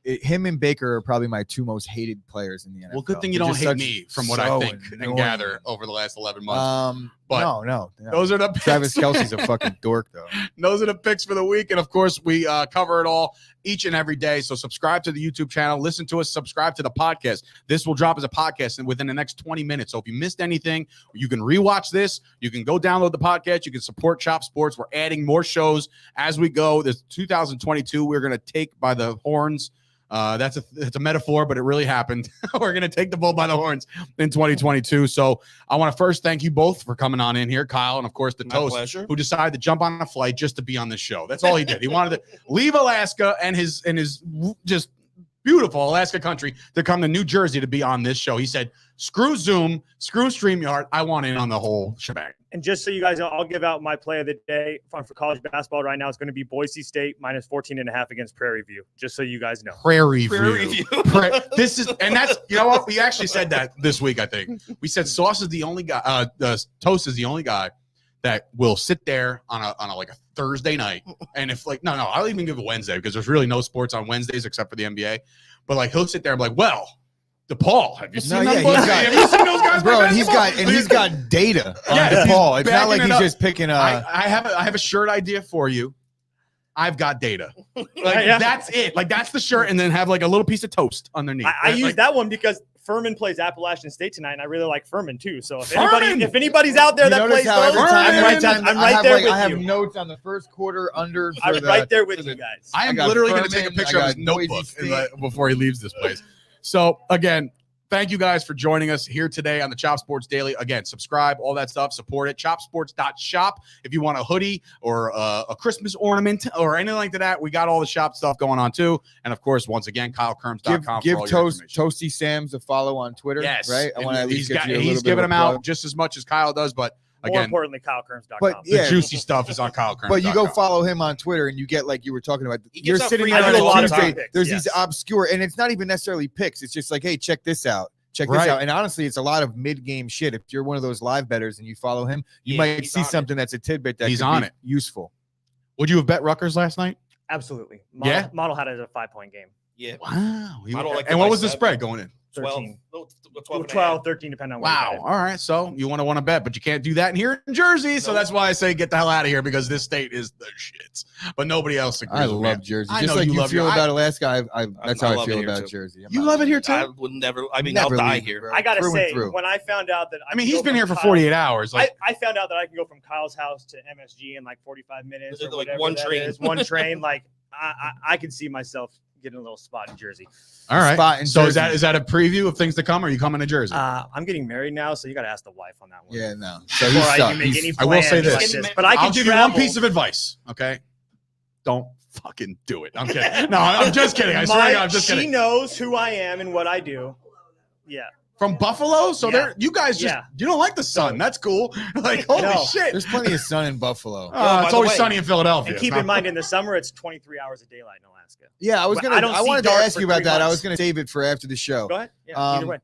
him and Baker are probably my two most hated players in the NFL. Well, good thing you They're don't just hate such- me from what I so think annoying. and gather over the last 11 months. But no. Those are the picks. Travis Kelsey's a fucking dork, though. Those are the picks for the week. And of course, we cover it all each and every day. So subscribe to the YouTube channel, listen to us, subscribe to the podcast. This will drop as a podcast and within the next 20 minutes. So if you missed anything, you can rewatch this. You can go download the podcast. You can support Chop Sports. We're adding more shows as we go. This 2022, we're going to take by the horns. It's a metaphor, but it really happened. We're going to take the bull by the horns in 2022. So I want to first thank you both for coming on in here, Kyle, and of course the My Toast, pleasure. who decided to jump on a flight just to be on this show. That's all he did. He wanted to leave Alaska and his just beautiful Alaska country to come to New Jersey to be on this show. He said, screw Zoom, screw StreamYard. I want in on the whole shebang. And just so you guys know, I'll give out my play of the day for college basketball right now. It's going to be Boise State minus 14.5 against Prairie View, just so you guys know. Prairie Prairie View. View. This is, and that's, you know what? We actually said that this week, I think. We said Sauce is the only guy, Toast is the only guy that will sit there on a like a Thursday night. And if like, no, I'll even give it Wednesday because there's really no sports on Wednesdays except for the NBA. But like, he'll sit there and be like, well, DePaul, have you seen that? Have you seen those guys? Bro, play and he's basketball? got data on Yeah, DePaul. he's It's not like backing he's it just picking I have a shirt idea for you. I've got data. Like Yeah. that's it. Like that's the shirt, and then have like a little piece of toast underneath. I Like, use that one because Furman plays Appalachian State tonight, and I really like Furman too. So if Furman! anybody's out there You that notice plays how those, every time I'm I right have, there like, with I have you. notes on the first quarter under. I'm for the- right there with for the- you guys. I am got literally going to take a Furman, picture I of his got Boise notebook State. before he leaves this place. So again, thank you guys for joining us here today on the Chop Sports Daily. Again, subscribe, all that stuff, support it. Chopsports.shop. If you want a hoodie or a Christmas ornament or anything like that, we got all the shop stuff going on too. And of course, once again, KyleKerms.com. Give for all your information. Toasty Sam's a follow on Twitter. Yes, right. I want to at least get you a little he's bit giving of them a out plug. just as much as Kyle does, but More again, importantly, KyleKerms.com. But the yeah, juicy stuff is on KyleKerms.com. But you go follow him on Twitter and you get, like you were talking about, He you're gives out sitting free there I on do a lot a of Tuesday. picks, There's yes. these obscure, and it's not even necessarily picks. It's just like, hey, check this out. Check this Right. out. And honestly, it's a lot of mid-game shit. If you're one of those live bettors and you follow him, you Yeah, might he's see on it. something that's a tidbit that He's could on be it. useful. Would you have bet Rutgers last night? Absolutely. Yeah? Model had it as a 5-point game. Yeah. Wow. I don't like And the what was the bicep. spread going in? 13. 12, 12, 13, depending on what you Wow. bet it. All right. So you want to bet, but you can't do that in here in Jersey. So Nope. that's why I say get the hell out of here because this state is the shits. But nobody else agrees I with love me. Jersey. I Just know like you you love feel your- about Alaska, that's how I love it feel here, about too. Jersey. I'm You not love it here I too? would never. I mean, Never I'll die leave, here. bro. I got to Through and say, through. when I found out that I mean, can he's go been from here for Kyle- 48 hours. Like, I found out that I can go from Kyle's house to MSG in like 45 minutes Is or it like whatever one that train? is. One train. Like I can see myself getting a little spot in Jersey. all right. Spot in So Jersey. is that a preview of things to come? Or are you coming to Jersey? I'm getting married now, so you got to ask the wife on that one. Yeah, no. So Before he's I stuck. can make He's- any I will say plans this. like but I can I'll give travel. you one piece of advice. Okay. Don't fucking do it. I'm kidding. No, I'm just kidding. I swear to God, I'm just she kidding. knows who I am and what I do. Yeah. From Buffalo? So Yeah. there, you guys just, Yeah. you don't like the sun. That's cool. Like, holy No. shit. There's plenty of sun in Buffalo. by It's the always way- sunny in Philadelphia. And keep It's in not- mind, in the summer, it's 23 hours of daylight in Alaska. Yeah, I was But gonna. I don't I see wanted to dark ask for you about 3 that. I was months. gonna save it for after the show. Go ahead. Yeah, either Um, way.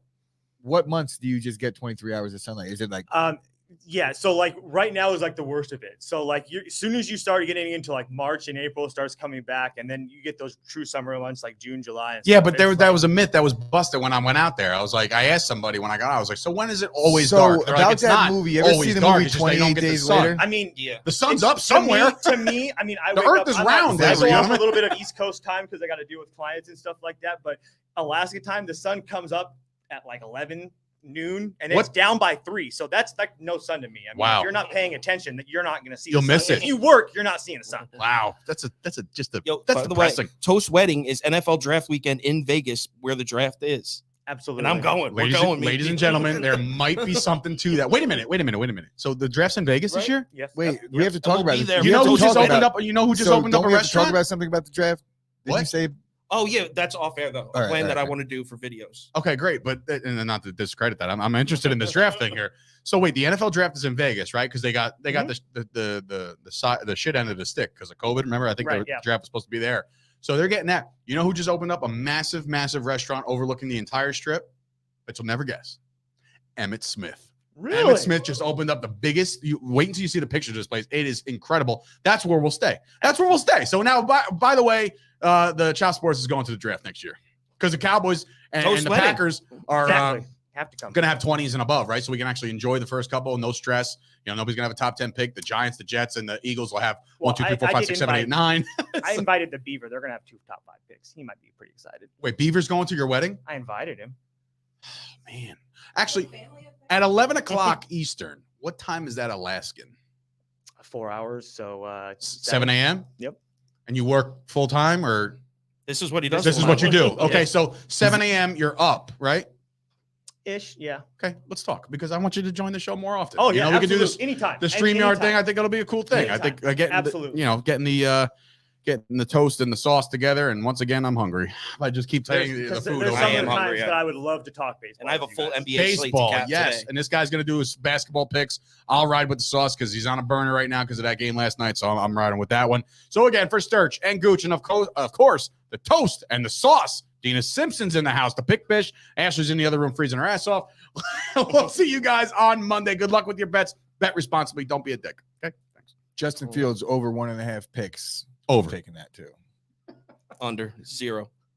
What months do you just get 23 hours of sunlight? Is it like Yeah, so like right now is like the worst of it. So like as soon as you start getting into like March and April, it starts coming back, and then you get those true summer months like June, July. And Yeah, stuff. but It's that like- was a myth that was busted when I went out there. I was like, I asked somebody when I got out, I was like, so when is it always so dark? They're like, about it's that not movie? You ever always see the dark, movie it's just that you don't 28 get the Days sun. Later? I mean, Yeah. The sun's it's- up somewhere. To me, I mean, I The wake earth up, is I'm round, I ladies go and off a gentlemen. little bit of East Coast time because I got to deal with clients and stuff like that. But Alaska time, the sun comes up at like 11 noon, and What- it's down by 3. So that's like no sun to me. I mean, Wow. if you're not paying attention, that you're not going to see. You'll the sun. miss it. If you work, you're not seeing the sun. Wow, that's just a Yo, that's by the way, depressing. Toast Wedding is NFL Draft Weekend in Vegas, where the draft is, Absolutely. and I'm going. We're Ladies, going, ladies me. and gentlemen, there might be something to that. Wait a minute. So the draft's in Vegas this Right? year? Yes. Wait, Yep. we have to talk we'll about be this. there. We You know have who to just talk opened about- up? You know who just so opened up don't a we have to talk restaurant? about something about the draft? Did you What? say Oh yeah, that's off air though. A right, plan all that I right. want to do for videos. Okay, great. But and not to discredit that, I'm interested in this draft thing here. So wait, the NFL draft is in Vegas, right? Because they got the shit end of the stick because of COVID. Remember, I think Right, the yeah. draft was supposed to be there. So they're getting that. You know who just opened up a massive restaurant overlooking the entire strip? But you'll never guess. Emmitt Smith. Really? Emmitt Smith just opened up the biggest. You wait until you see the pictures of this place. It is incredible. That's where we'll stay. So now, by the way, the Chow Sports is going to the draft next year because the Cowboys and the wedding. Packers are Exactly. Have to come. going to have 20s and above, right? So we can actually enjoy the first couple, no stress. You know, nobody's going to have a top 10 pick. The Giants, the Jets, and the Eagles will have Well, 1, 2, 3, 4, I 5, did 6, 7, 8, 9. I invited the Beaver. They're gonna have 2 top 5 picks. He might be pretty excited. Wait, Beaver's going to your wedding? I invited him. Man. Actually, at 11 o'clock Eastern, what time is that Alaskan? 4 hours. So 7 a.m.? Yep. And you work full time or This is what he does. this for is my what you living. do? Okay, so 7 a.m. you're up, right? ish. Yeah. Okay, let's talk because I want you to join the show more often. Oh You yeah. know, we can do this. anytime. The StreamYard thing, I think it'll be a cool thing. I think getting Absolutely. getting the toast and the sauce together. And once again, I'm hungry. I just keep telling you the There's food. some over I of am the there. hungry, times that I would love to talk baseball. And I have a with you full guys. NBA slate to Baseball, cap yes. today. And this guy's gonna do his basketball picks. I'll ride with the sauce because he's on a burner right now because of that game last night. So I'm riding with that one. So again, for Sturch and Gooch, and of course, the toast and the sauce. Dina Simpson's in the house. The pick fish. Ashley's in the other room freezing her ass off. We'll see you guys on Monday. Good luck with your bets. Bet responsibly. Don't be a dick. Okay. Thanks. Justin Fields over 1.5 picks. Over. Taking that too. Under 0.